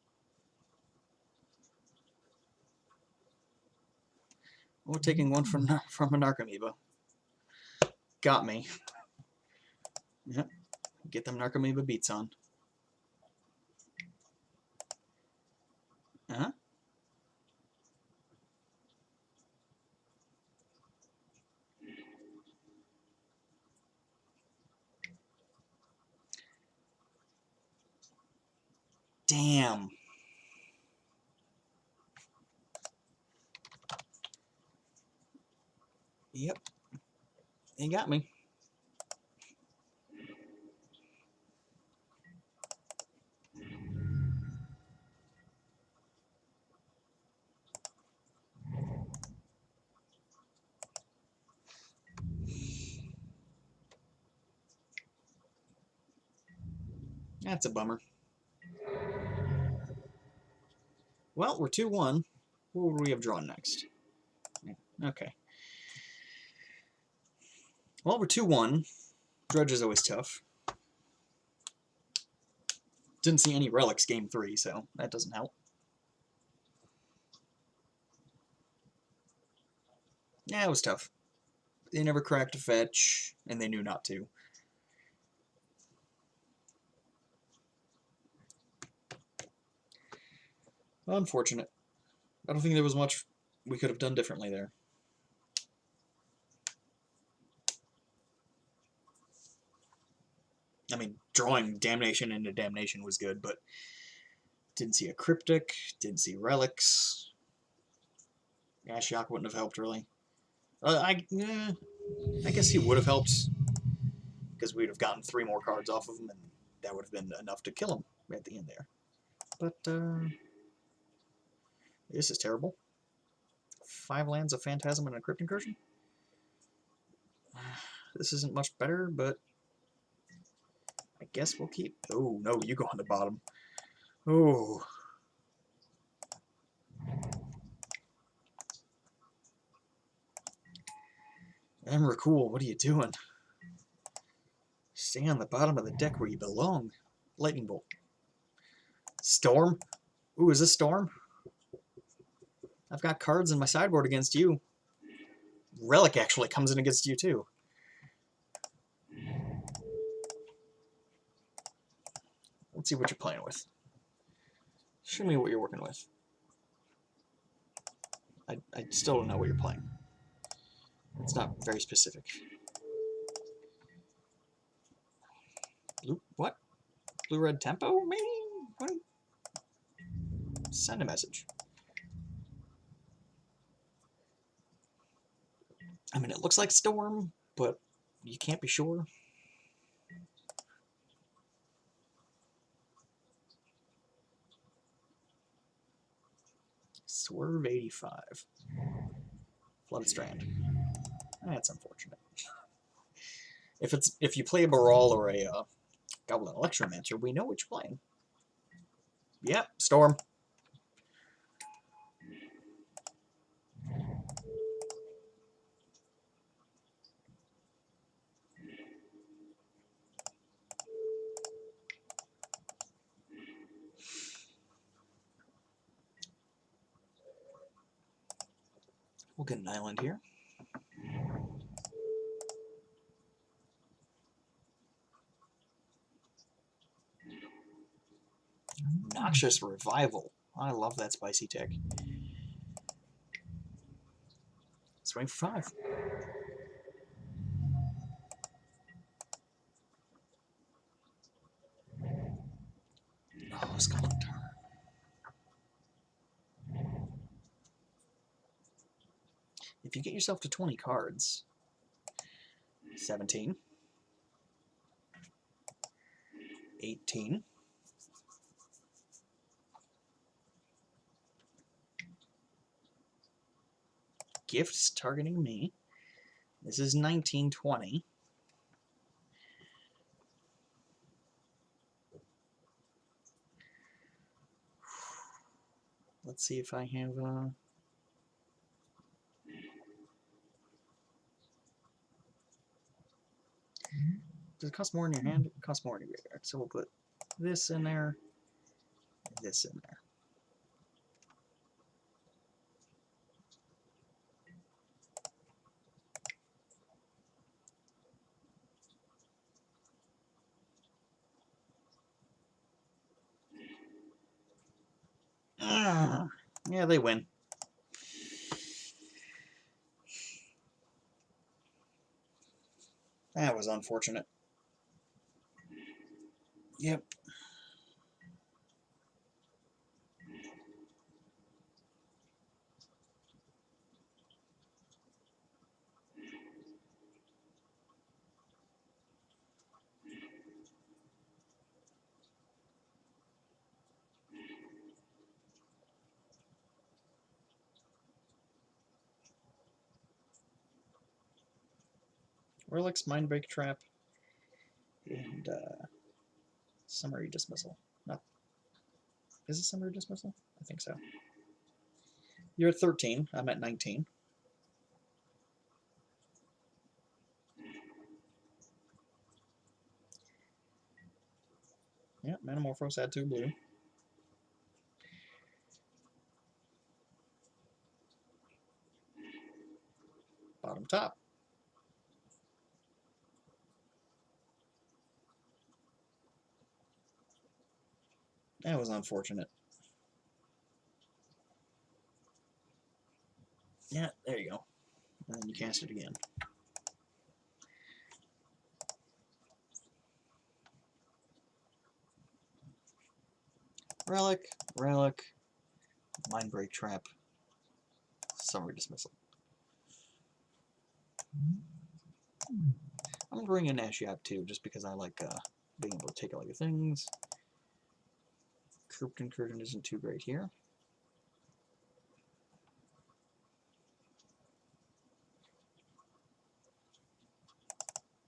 We're taking one from a Narcomoeba. Got me. Yep. Get them Narcomoeba beats on. Uh-huh. Damn. Yep. They got me. That's a bummer. Well, we're 2-1. What would we have drawn next? Okay. Well, we're 2-1. Dredge is always tough. Didn't see any relics game 3, so that doesn't help. Yeah, it was tough. They never cracked a fetch, and they knew not to. Unfortunate. I don't think there was much we could have done differently there. I mean, drawing Damnation into Damnation was good, but didn't see a Cryptic, didn't see relics. Ashiok wouldn't have helped, really. I guess he would have helped, because we'd have gotten 3 more cards off of him, and that would have been enough to kill him at the end there. But, this is terrible. 5 lands, a Phantasm, and a Crypt Incursion? This isn't much better, but I guess we'll keep... Oh, no, you go on the bottom. Oh. Emrakul, what are you doing? Stay on the bottom of the deck where you belong. Lightning Bolt. Storm? Ooh, is this Storm? I've got cards in my sideboard against you. Relic actually comes in against you, too. Let's see what you're playing with. Show me what you're working with. I still don't know what you're playing. It's not very specific. What? Blue-red tempo, maybe? What? Send a message. I mean, it looks like Storm, but you can't be sure. Swerve 85. Flooded Strand. That's unfortunate. If you play a Baral or a Goblin Electromancer, we know what you're playing. Yep, Storm. We'll get an island here. Noxious Revival. I love that spicy tech. Swing for 5. Oh, Skull and Turn. If you get yourself to 20 cards, 17, 18, Gifts targeting me. This is 19, 20. Let's see if I have does it cost more in your hand? It costs more in your graveyard. So we'll put this in there, this in there. Yeah, they win. That was unfortunate. Yep. Relic's Mindbreak Trap and Summary Dismissal. Not, is it Summary Dismissal? I think so. You're at 13. I'm at 19. Yeah, Manamorphose, add 2 blue. Bottom top. That was unfortunate. Yeah, there you go. And then you cast it again. Relic, Relic, Mindbreak Trap, Summary Dismissal. I'm going to bring in Ashiok too, just because I like being able to take all your things. Crypt Incursion isn't too great here.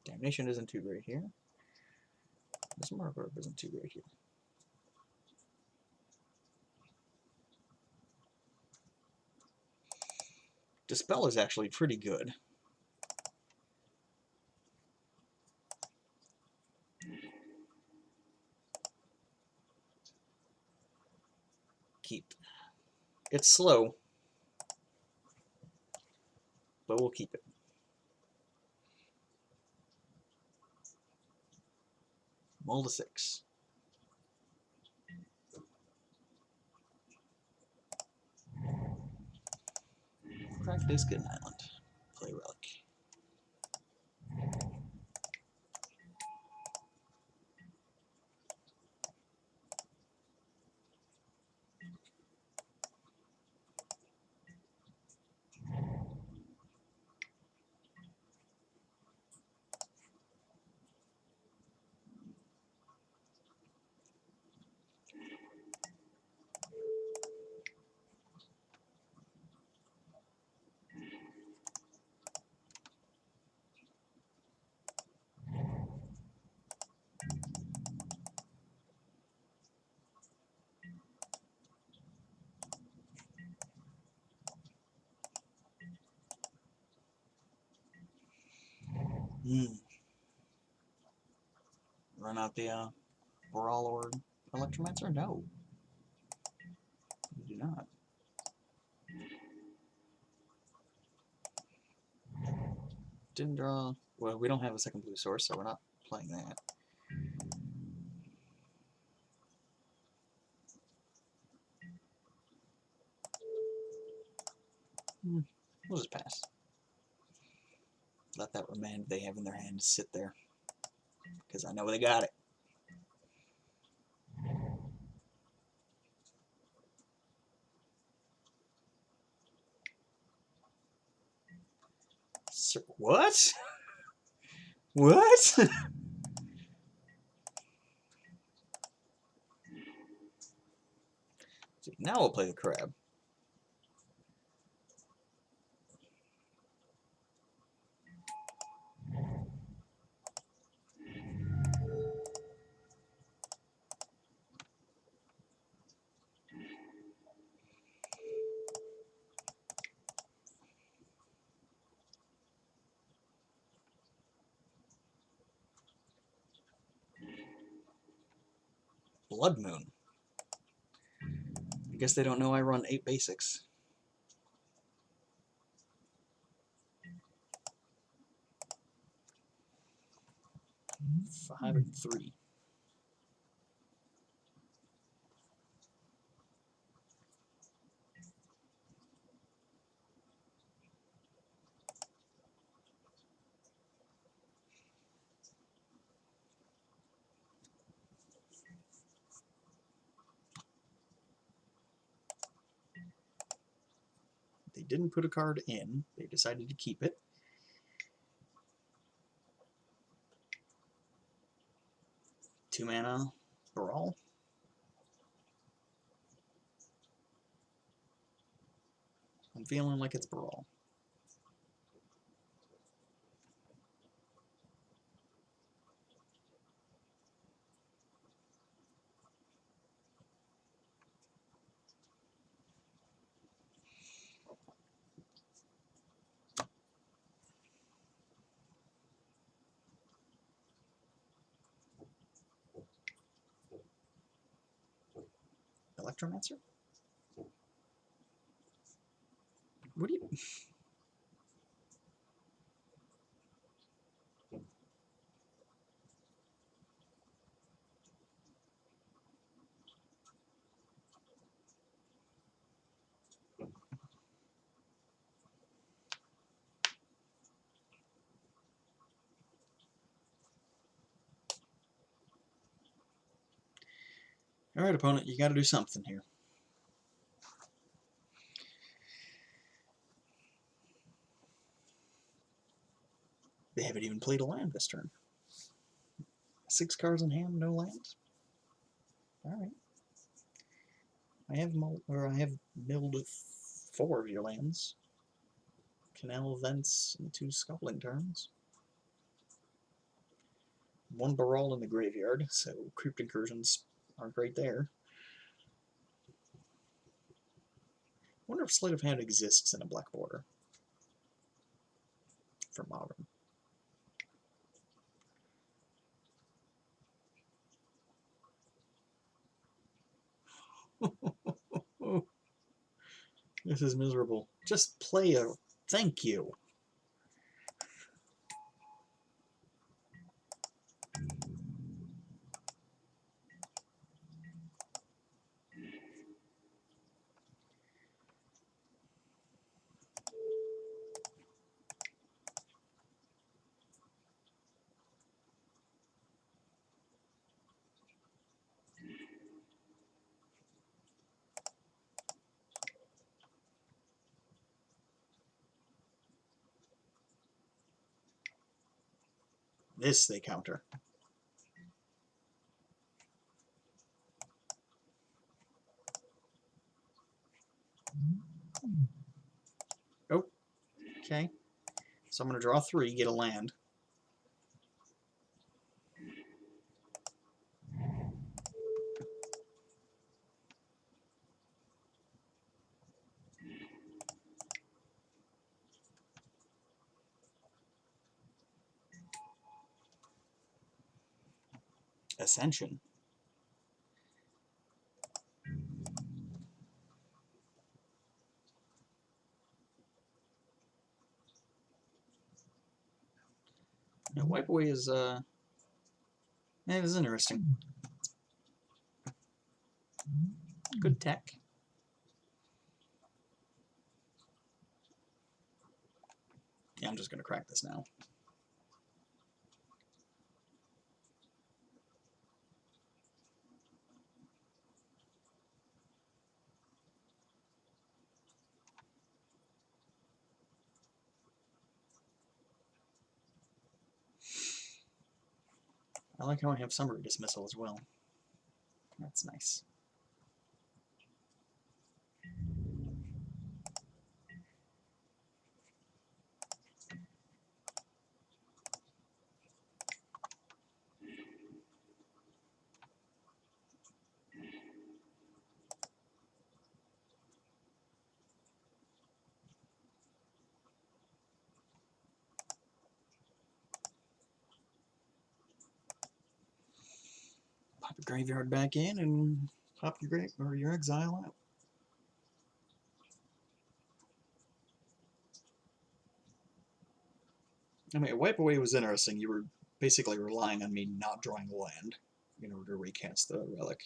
Damnation isn't too great here. This Mark isn't too great here. Dispel is actually pretty good. Keep. It's slow, but we'll keep it. Mull to 6. Crack Disc and Island. Play Relic. Run out the Brawl or Electromancer? No. You do not. Didn't draw... Well, we don't have a second blue source, so we're not playing that. We'll just pass. Let that remand they have in their hand sit there. Because I know they got it. What? What? See, now we'll play the crab. Blood Moon. I guess they don't know I run 8 basics. Five and 3. They didn't put a card in. They decided to keep it. Two mana Brawl. I'm feeling like it's Brawl. Electromancer? What do you... Alright, opponent, you gotta do something here. They haven't even played a land this turn. 6 cards in hand, no lands. Alright. I have milled 4 of your lands. Canal Vents and 2 Scuffling Turns. 1 Brawl in the graveyard, so Crypt Incursions aren't right there. I wonder if Sleight of Hand exists in a black border for Modern. This is miserable. Just play a thank you. This they counter. Oh, okay. So I'm going to draw 3, get a land. Ascension. Now, wipe away is it is interesting. Good tech. Yeah, I'm just gonna crack this now. I like how I have summary dismissal as well. That's nice. Pop your graveyard back in and pop your exile out. I mean, wipe away was interesting. You were basically relying on me not drawing land in order to recast the relic.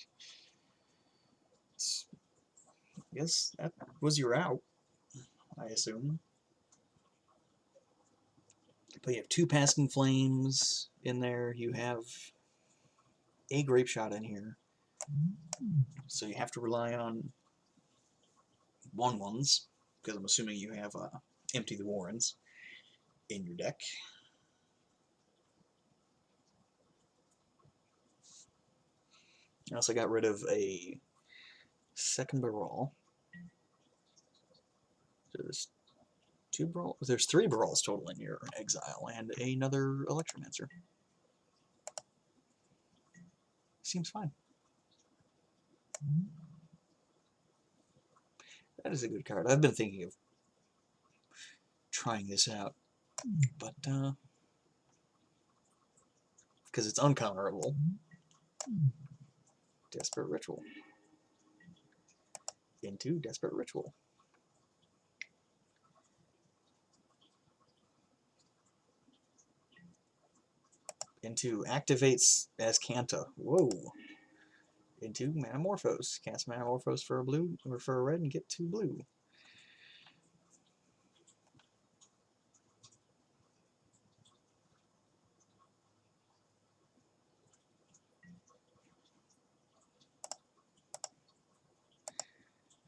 I guess that was your out, I assume. But you have 2 Passing Flames in there. You have a Grape Shot in here. So you have to rely on 1/1s, because I'm assuming you have Empty the Warrens in your deck. I also got rid of a second Baral. So there's 2 Baral. There's 3 Barals total in your exile, and another Electromancer. Seems fine. That is a good card. I've been thinking of trying this out, but because it's uncounterable. Desperate Ritual. Into Desperate Ritual. Into activates as Kanta. Whoa. Into Manamorphose. Cast Manamorphose for a blue or for a red and get 2 blue.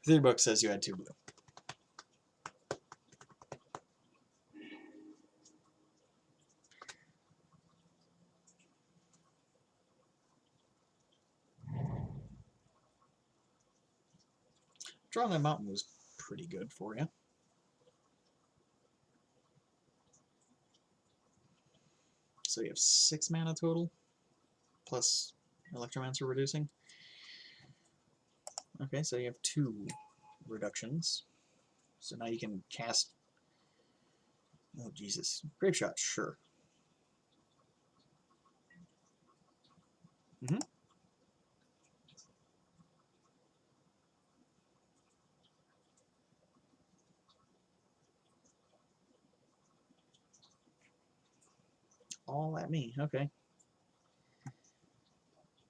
$3 says you had 2 blue. Drawing that mountain was pretty good for you. So you have 6 mana total, plus Electromancer reducing. Okay, so you have 2 reductions. So now you can cast... Oh, Jesus. Grape Shot, sure. Mm-hmm. All at me, okay.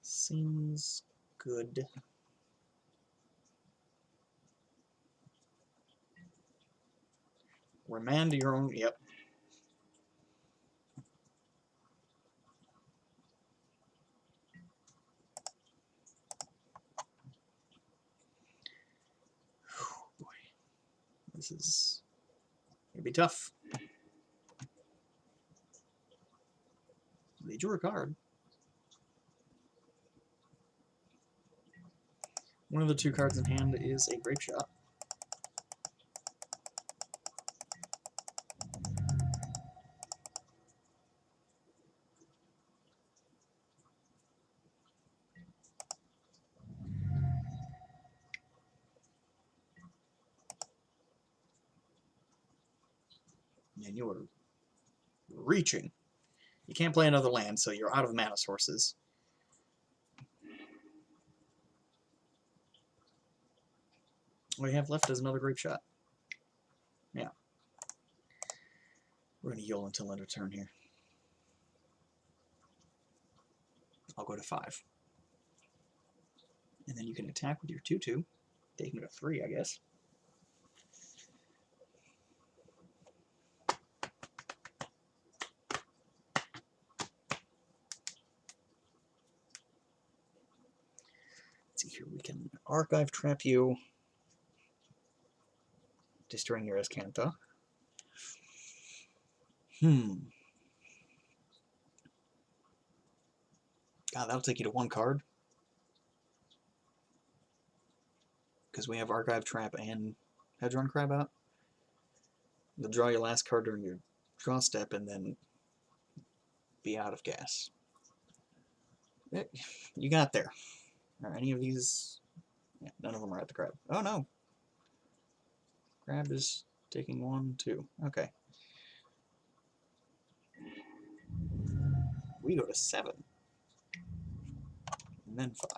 Seems good. Remand your own... Yep. Boy. This is going to be tough. They drew a card. One of the 2 cards in hand is a Grape Shot. And you are reaching. You can't play another land, so you're out of mana sources. All you have left is another Grape Shot. Yeah. We're going to Yule until end of turn here. I'll go to 5. And then you can attack with your 2/2, taking it to 3, I guess. Let's see here, we can Archive Trap you, destroying your Azcanta. God, that'll take you to 1 card. Because we have Archive Trap and Hedron Crab out. You'll draw your last card during your draw step and then be out of gas. You got there. Are any of these... Yeah, none of them are at the crab. Oh no! Crab is taking 1, 2. Okay. We go to 7. And then 5.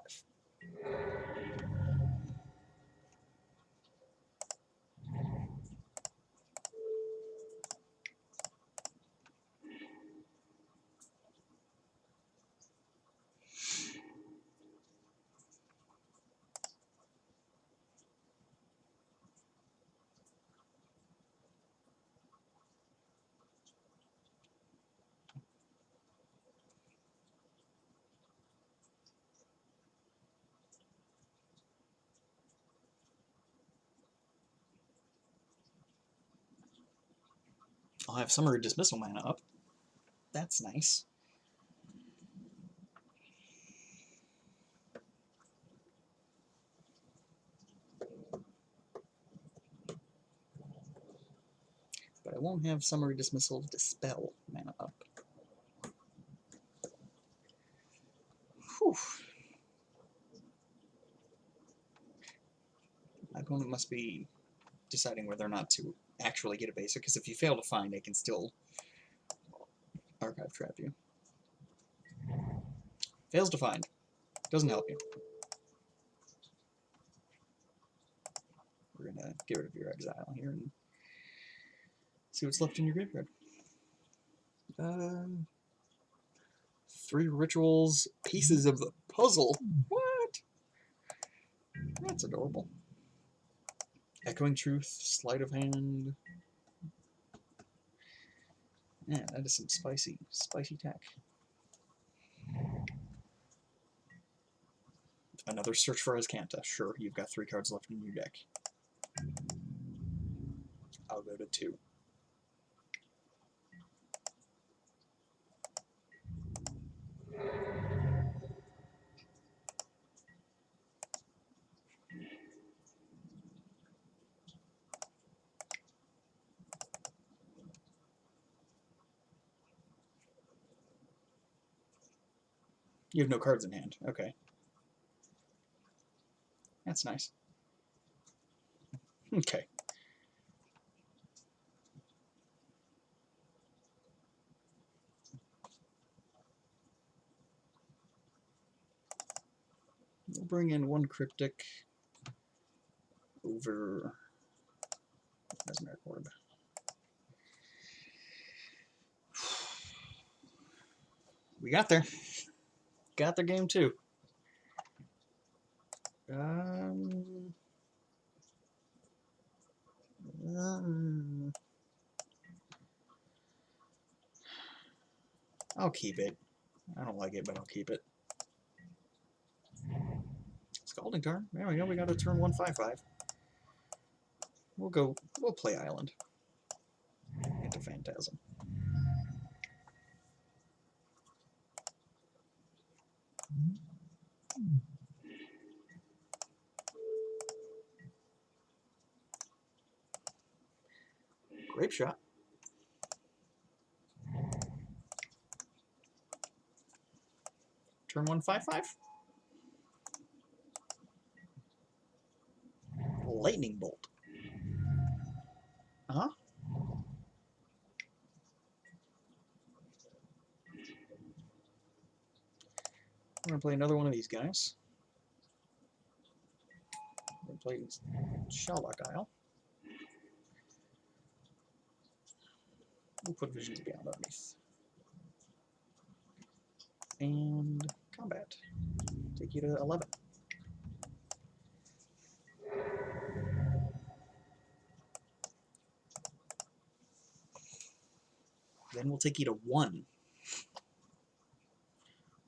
I'll have Summary Dismissal mana up. That's nice. But I won't have Summary Dismissal Dispel mana up. Whew. My opponent must be deciding whether or not to actually get a basic, because if you fail to find, it can still Archive Trap you. Fails to find. Doesn't help you. We're going to get rid of your exile here and see what's left in your graveyard. 3 rituals, pieces of the puzzle. What? That's adorable. Echoing Truth, Sleight of Hand. Yeah, that is some spicy tech. Another Search for Azcanta. Sure, you've got 3 cards left in your deck. I'll go to 2. You have no cards in hand. Okay. That's nice. Okay. We'll bring in 1 Cryptic over Mesmeric Orb. We got there. Got their game too. I'll keep it. I don't like it, but I'll keep it. Scalding Tarn. There we go. We got a turn 1/5/5. We'll play Island into Phantasm. Grape shot. Turn 1, 5/5. Lightning bolt. Uh-huh. I'm going to play another one of these guys. I'm going to play Shelllock Isle. We'll put Visions Beyond underneath. And combat. Take you to 11. Then we'll take you to 1.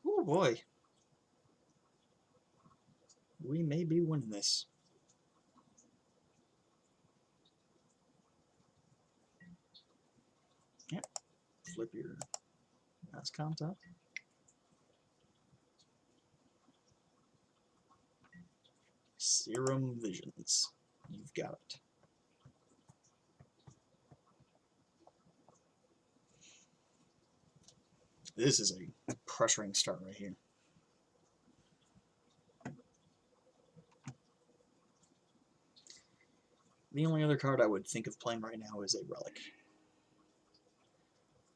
Oh boy. We may be winning this. Yep. Flip your mouse contact. Serum Visions. You've got it. This is a pressuring start right here. The only other card I would think of playing right now is a Relic.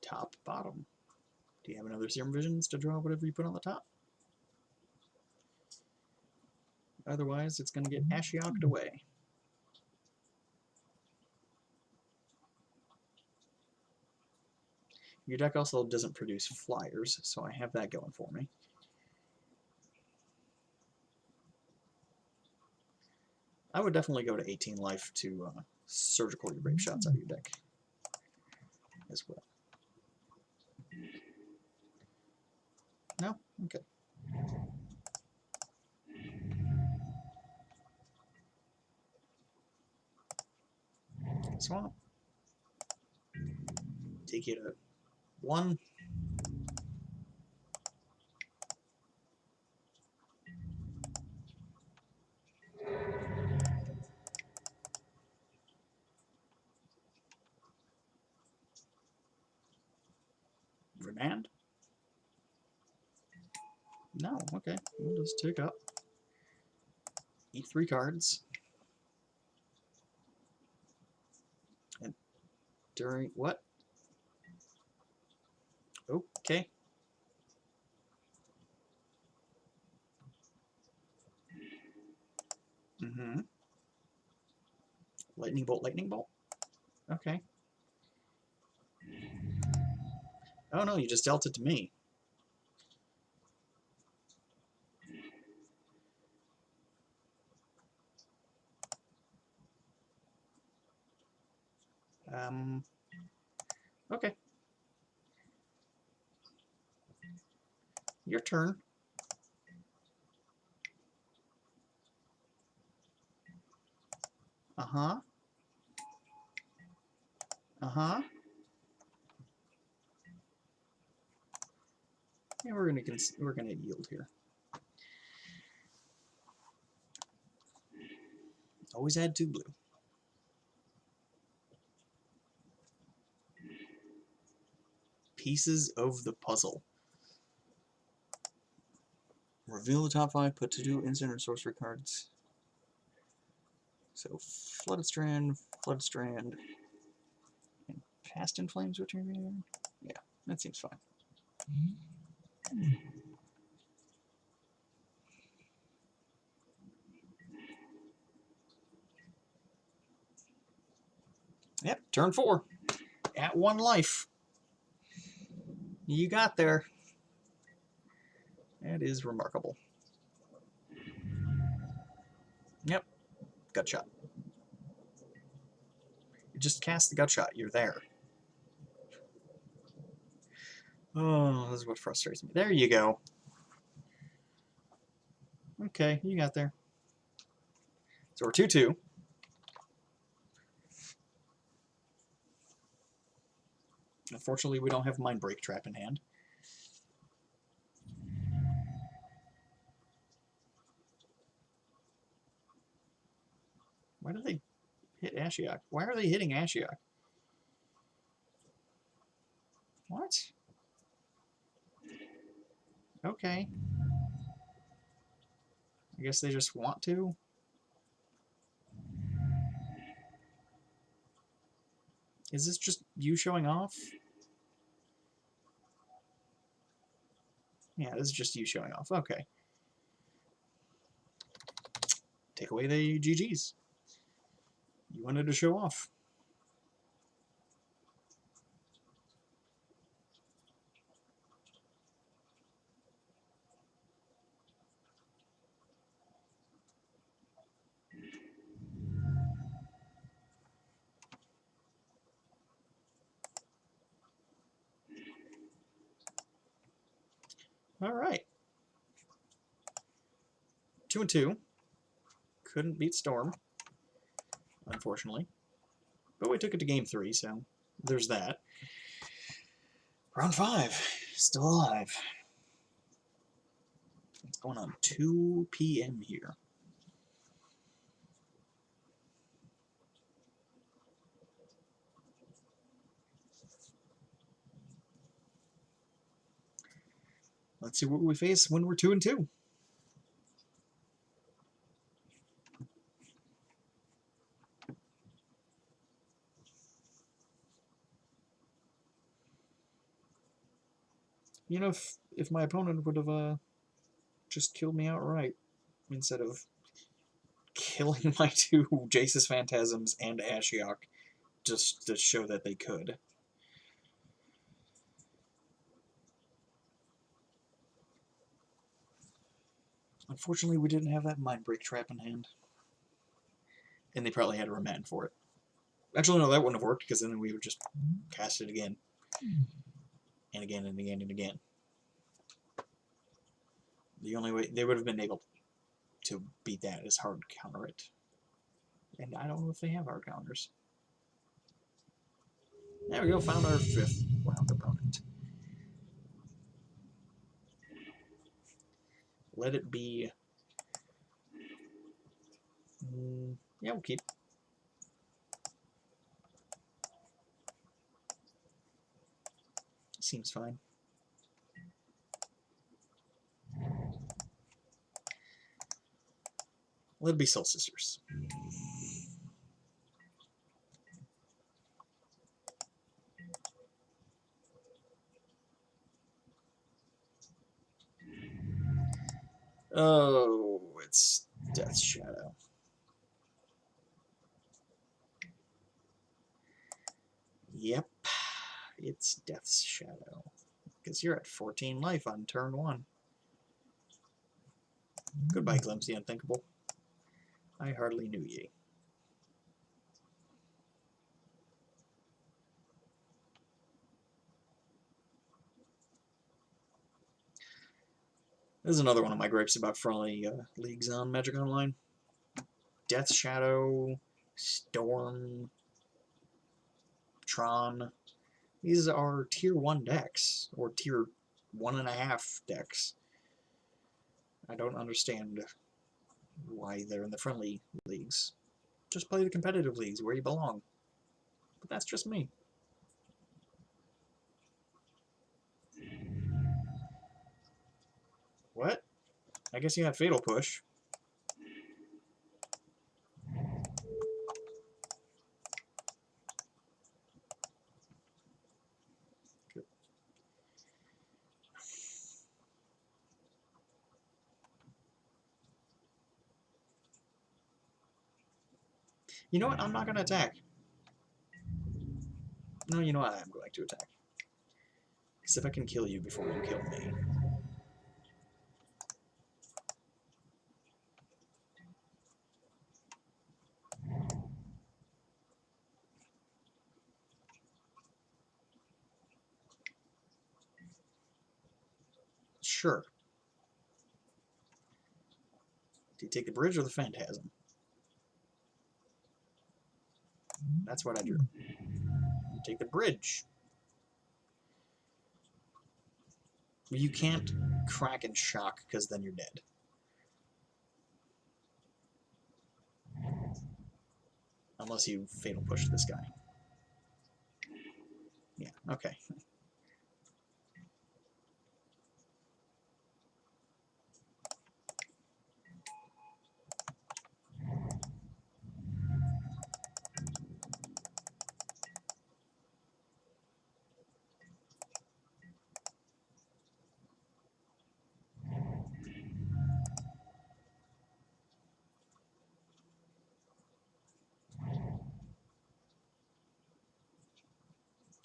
Top, bottom. Do you have another Serum Visions to draw whatever you put on the top? Otherwise, it's going to get Ashioked away. Your deck also doesn't produce flyers, so I have that going for me. I would definitely go to 18 life to surgical your grape shots out of your deck as well. No? Okay. Swamp. Take you to 1. Remand? No, okay. We'll just take up. Eat 3 cards. And during what? Okay. Mm-hmm. Lightning bolt, lightning bolt. Okay. Oh no, you just dealt it to me. Okay. Your turn. Uh-huh. Uh-huh. Yeah, we're gonna yield here. Always add 2 blue. Pieces of the puzzle. Reveal the top 5, put 2 instant or sorcery cards. So Flooded Strand, and Past in Flames, which are here? Yeah, that seems fine. Yep, turn 4. At 1 life. You got there. That is remarkable. Yep, gut shot. You just cast the gut shot, you're there. Oh, this is what frustrates me. There you go. Okay, you got there. So we're 2-2. Unfortunately, we don't have Mind Break Trap in hand. Why do they hit Ashiok? Why are they hitting Ashiok? What? Okay. I guess they just want to. Is this just you showing off? Yeah, this is just you showing off. Okay. Take away the GGs. You wanted to show off. All right. 2-2. Couldn't beat Storm, unfortunately. But we took it to game 3, so there's that. Round 5. Still alive. It's going on 2 p.m. here. Let's see what we face when we're 2-2. You know, if my opponent would have just killed me outright instead of killing my 2 Jace's Phantasms and Ashiok just to show that they could. Unfortunately, we didn't have that Mind Break trap in hand. And they probably had a remand for it. Actually, no, that wouldn't have worked, because then we would just cast it again. And again, and again, and again. The only way they would have been able to beat that is hard counter it. And I don't know if they have hard counters. There we go, found our 5th round opponent. Let it be... yeah, we'll keep. Seems fine. Let it be Soul Sisters. Oh, it's Death's Shadow. Yep, it's Death's Shadow. Because you're at 14 life on turn 1. Goodbye, Glimpse the Unthinkable. I hardly knew ye. This is another one of my gripes about friendly leagues on Magic Online. Death's Shadow, Storm, Tron. These are tier 1 decks, or tier 1.5 decks. I don't understand why they're in the friendly leagues. Just play the competitive leagues where you belong. But that's just me. What? I guess you have Fatal Push. Good. You know what? I'm not going to attack. No, you know what? I am going to attack. Because if I can kill you before you kill me... Sure. Do you take the bridge or the Phantasm? That's what I drew. You take the bridge. You can't crack and shock, because then you're dead. Unless you fatal push this guy. Yeah, okay.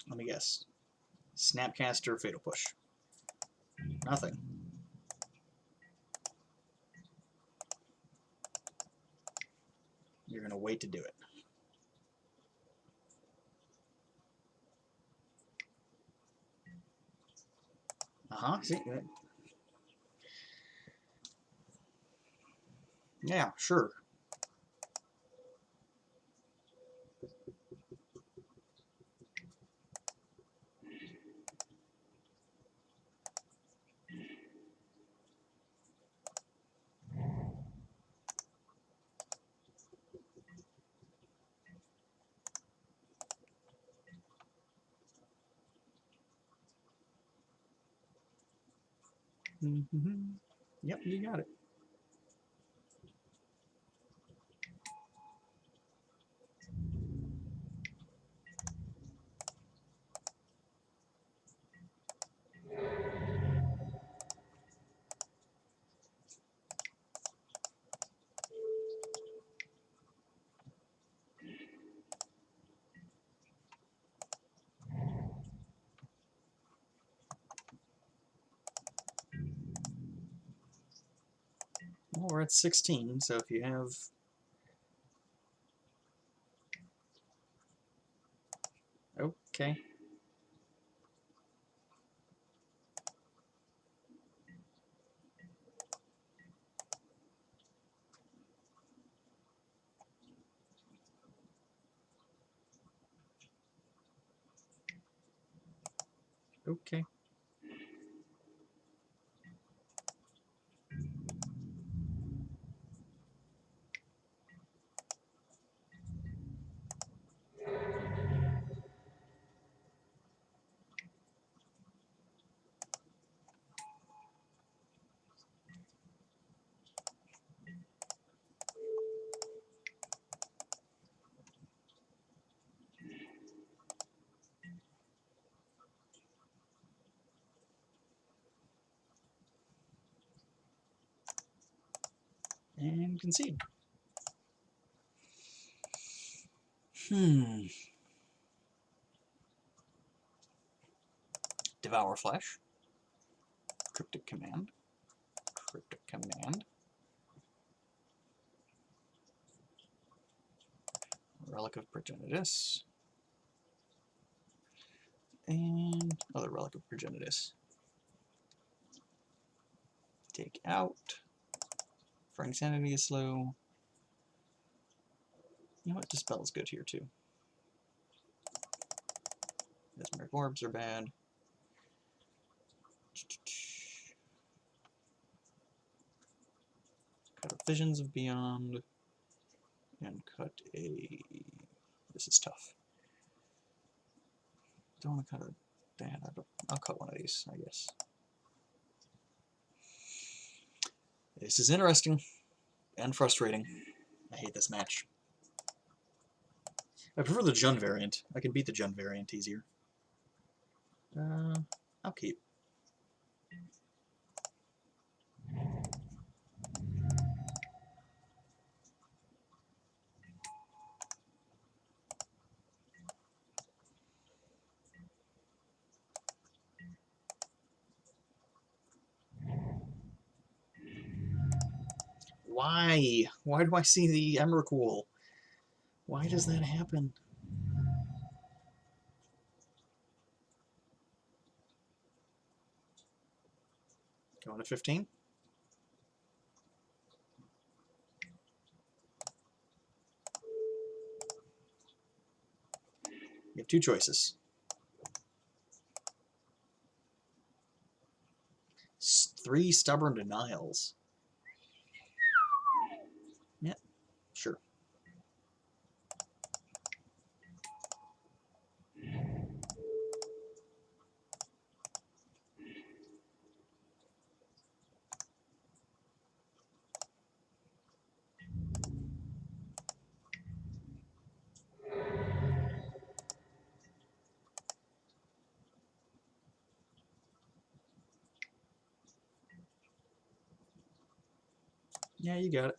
Let me guess. Snapcaster, fatal push. Nothing. You're going to wait to do it. See? Yeah, sure. Yep, you got it. Well, we're at 16, so if you have... Okay. Okay. And concede. Devour Flesh. Cryptic Command. Cryptic Command. Relic of Progenitus. And other Relic of Progenitus. Take out. Frank Sanity is slow. You know what? Dispel is good here too. Mesmeric Orbs are bad. Cut a Visions of Beyond. And cut a... This is tough. Don't want to cut a... I'll cut one of these, I guess. This is interesting and frustrating. I hate this match. I prefer the Jund variant. I can beat the Jund variant easier. I'll keep. Why? Why do I see the Emrakul? Why does that happen? Going to 15? You have two choices. 3 Stubborn Denials. Yeah, sure. Yeah, you got it.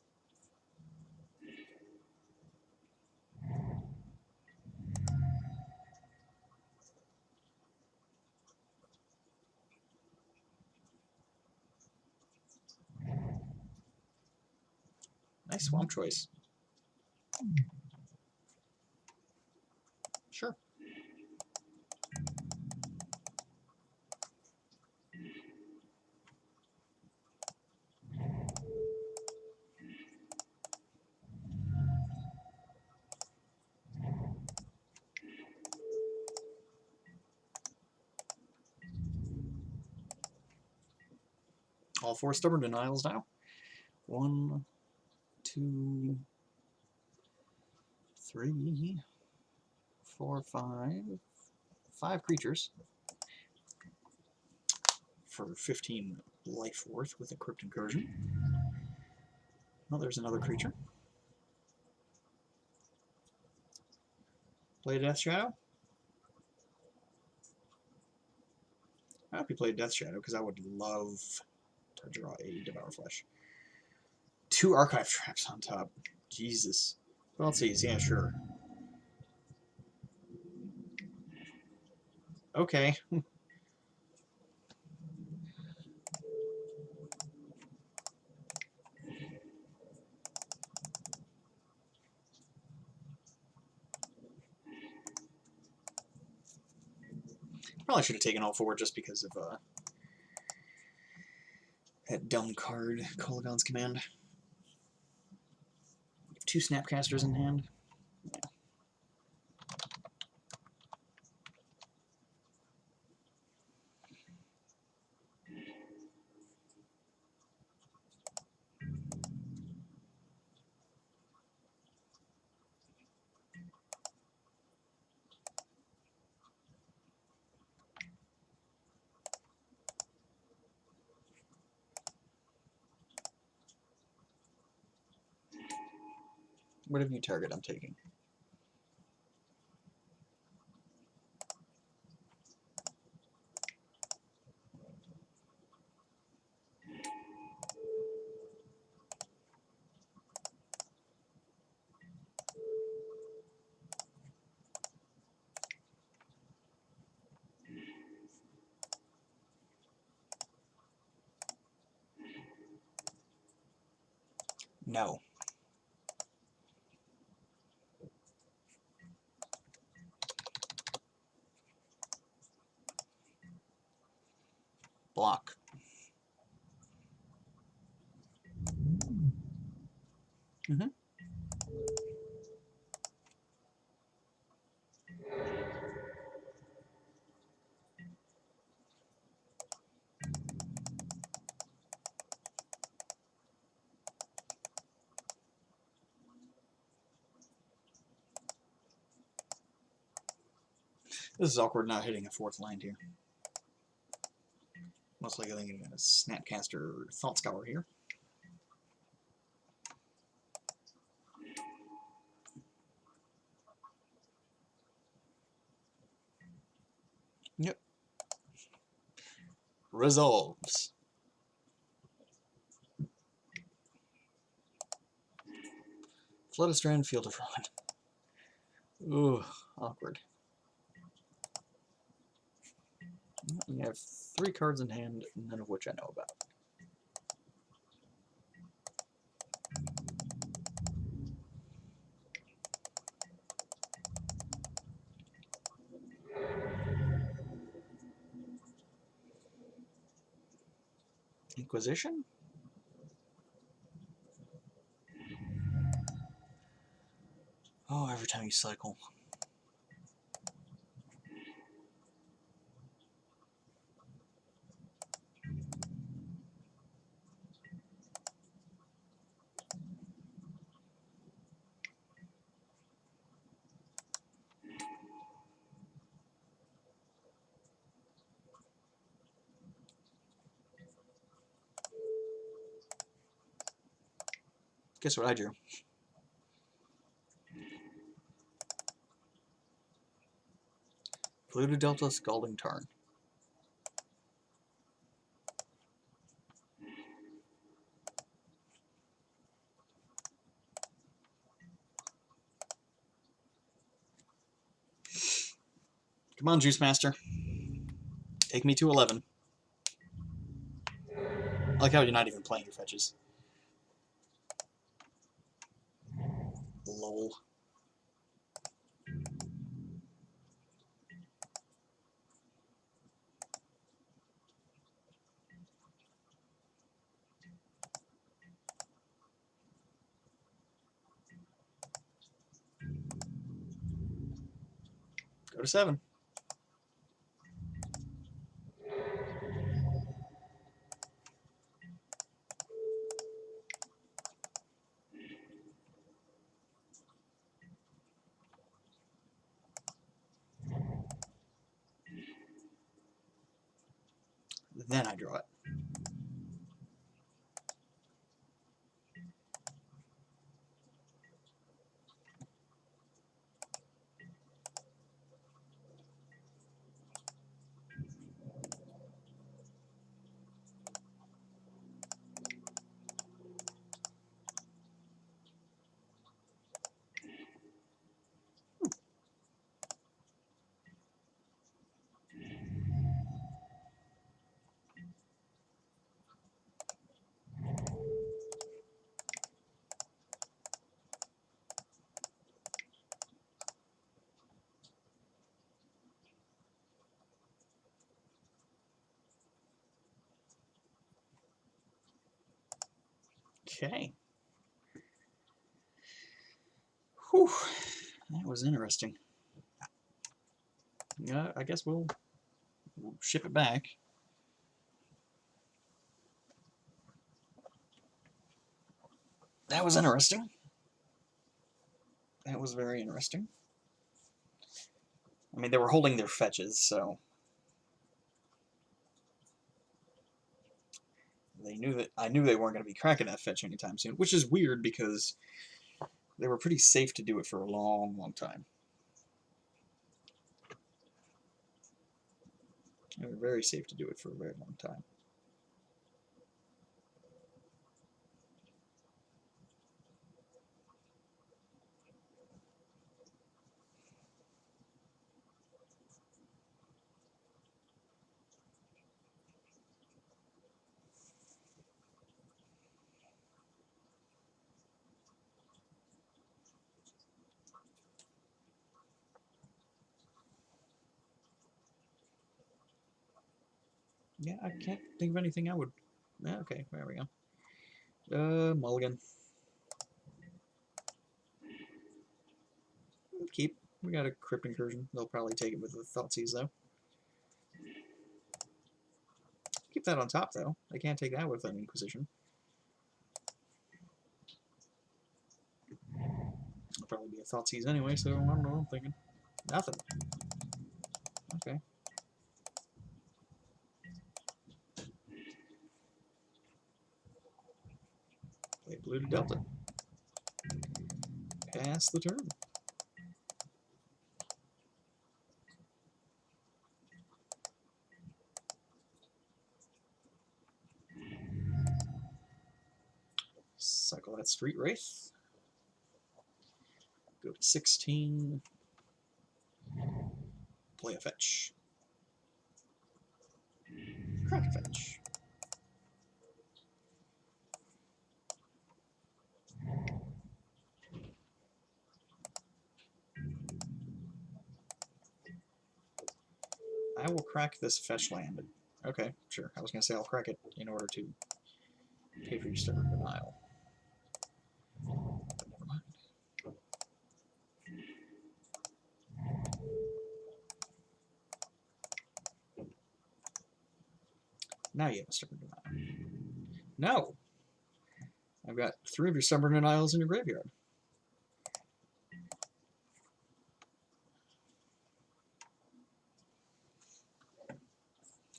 Nice swamp choice. Sure. All 4 stubborn denials now. 1, 2, 3, 4, 5. 5 creatures for 15 life worth with a Crypt Incursion. Well, there's another creature. Play a Death Shadow? I hope you play Death Shadow, because I would love to draw a Devour Flesh. 2 Archive Traps on top. Jesus. Well-seas, yeah, sure. Okay. Probably should have taken all 4 just because of that dumb card, Kolaghan's Command. 2 Snapcasters in hand. Yeah. Whatever you target, I'm taking. No. Block. Mm-hmm. This is awkward not hitting a 4th land here. Most likely I'm going to Snapcaster or Thought Scour here. Yep. Resolves. Flood a Strand, Field of Ruin. Ooh, awkward. You have 3 cards in hand, none of which I know about. Inquisition? Oh, every time you cycle. Guess what I drew? Polluted Delta, Scalding Tarn. Come on, Juice Master. Take me to 11. I like how you're not even playing your fetches. Lol. Go to 7. Then I draw it. Okay. Whew. That was interesting. Yeah, I guess we'll ship it back. That was interesting. That was very interesting. I mean, they were holding their fetches, so they knew that I knew they weren't going to be cracking that fetch anytime soon, which is weird because they were pretty safe to do it for a long, long time. They were very safe to do it for a very long time. Yeah, I can't think of anything I would... Yeah, okay, there we go. Mulligan. Keep. We got a Crypt Incursion. They'll probably take it with the Thoughtseize, though. Keep that on top, though. They can't take that with an Inquisition. It'll probably be a Thoughtseize anyway, so I don't know what I'm thinking. Nothing. Okay. Play blue to Delta. Pass the turn. Cycle that Street Wraith. Go to 16. Play a fetch. Crack a fetch. I will crack this fetch land. Okay, sure. I was going to say I'll crack it in order to pay for your Stubborn Denial. But never mind. Now you have a Stubborn Denial. No! I've got 3 of your Stubborn Denials in your graveyard.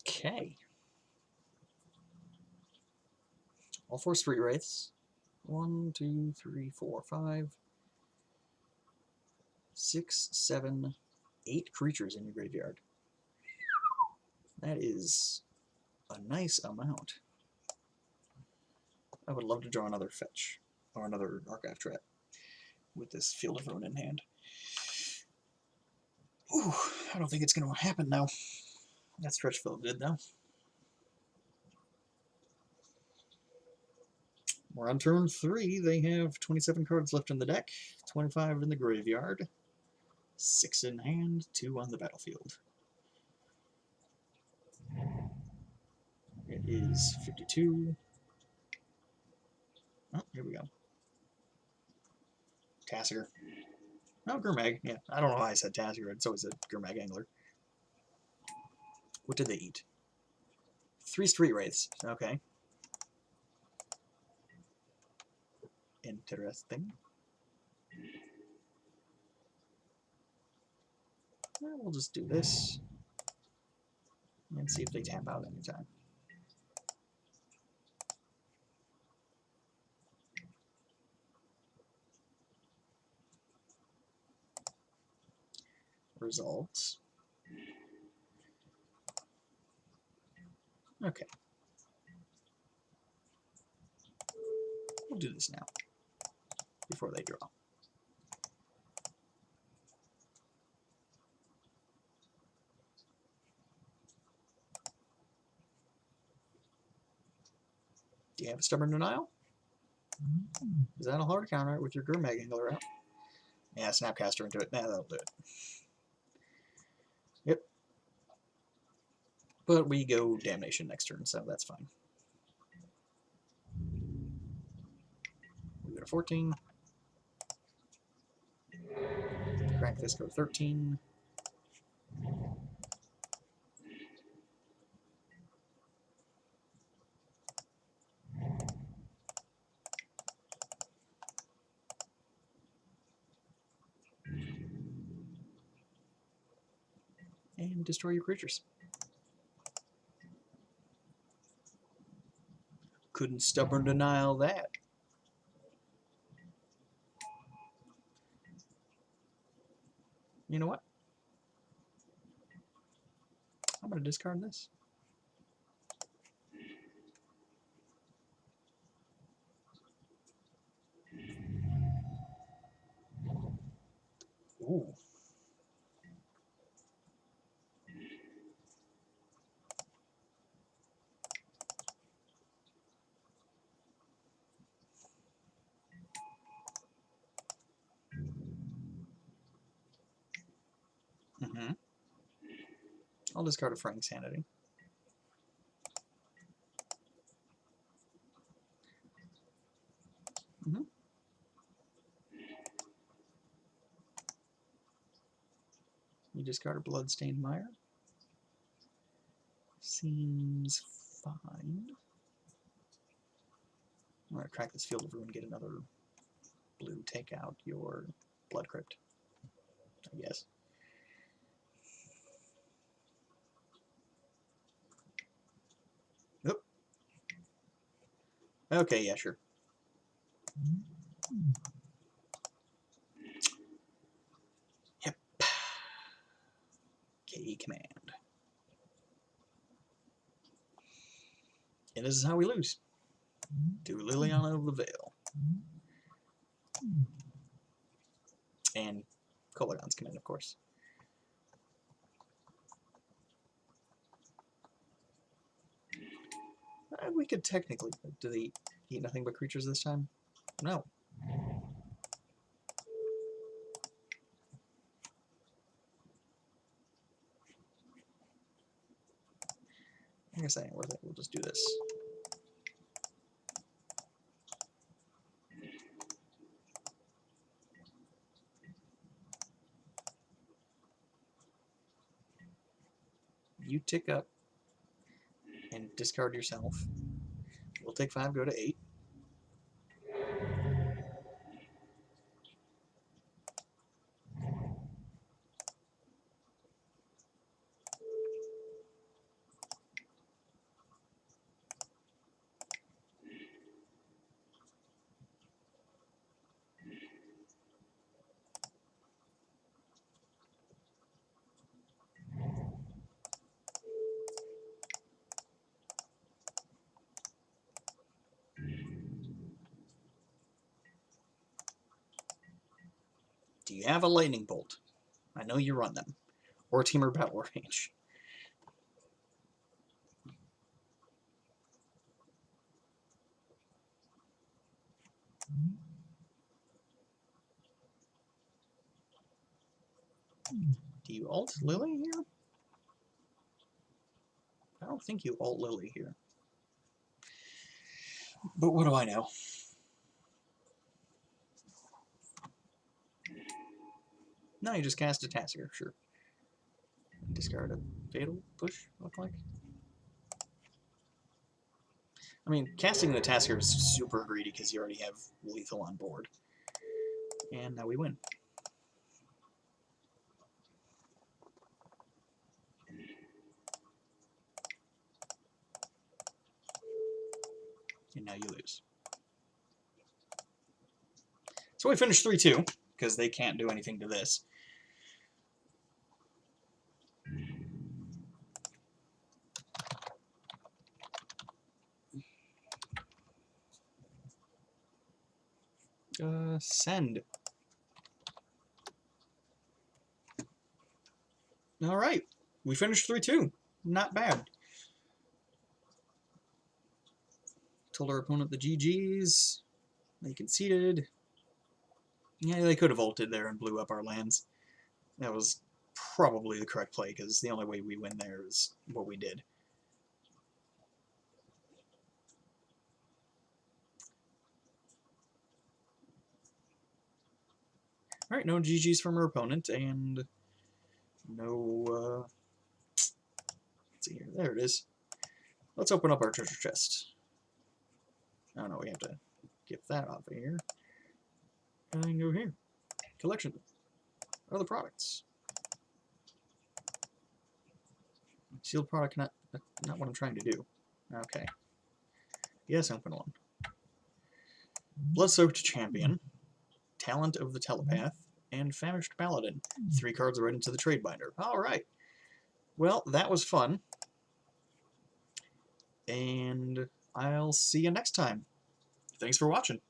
Okay. All 4 Street Wraiths. 1, 2, 3, 4, 5, 6, 7, 8 creatures in your graveyard. That is a nice amount. I would love to draw another fetch, or another Archive Trap, with this Field of Ruin in hand. Ooh, I don't think it's going to happen now. That stretch felt good, though. We're on turn 3. They have 27 cards left in the deck, 25 in the graveyard, 6 in hand, 2 on the battlefield. It is 52. Oh, here we go. Tassiger. Oh, Gurmag. Yeah, I don't know why I said Tassiger. It's always a Gurmag Angler. What did they eat? 3 Street Wraiths. Okay. Interesting. Well, we'll just do this. And see if they tap out anytime. Results. Okay. We'll do this now, before they draw. Do you have a Stubborn Denial? Is that a hard counter with your Gurmag Angler out? Yeah, Snapcaster into it. Nah, that'll do it. Yep. But we go Damnation next turn, so that's fine. We go to 14. Crank this, go to 13. And destroy your creatures. Couldn't Stubborn Denial that. You know what? I'm going to discard this. Ooh. Mm-hmm. I'll discard a Frank Sanity. Mm-hmm. You discard a Bloodstained Mire. Seems fine. I'm going to crack this Field of Ruin, get another blue, take out your Blood Crypt, I guess. Oop. Okay, yeah, sure. Yep. KE command. And this is how we lose. To Liliana of the Veil. And Kolagon's command, of course. We could technically... Do they eat nothing but creatures this time? No. I guess that ain't worth it. We'll just do this. You tick up and discard yourself. We'll take 5, go to 8. Do you have a lightning bolt? I know you run them. or Temur Battle Range. Do you alt Lily here? I don't think you alt Lily here. But what do I know? No, you just cast a Tasker, sure. Discard a Fatal Push, look like. I mean, casting the Tasker is super greedy because you already have lethal on board. And now we win. And now you lose. So we finished 3-2, because they can't do anything to this. Send. All right, we finished 3-2. Not bad. Told our opponent the GGs. They conceded. Yeah, they could have ulted there and blew up our lands. That was probably the correct play, because the only way we win there is what we did. Alright, no GGs from our opponent, and no, let's see here, there it is. Let's open up our treasure chest. Oh no, we have to get that off of here. And then go here. Collection. Other products. Sealed product, not what I'm trying to do. Okay. Yes, open one. Blood-Soaked Champion, Talent of the Telepath, and Famished Paladin. 3 cards right into the trade binder. Alright. Well, that was fun. And I'll see you next time. Thanks for watching.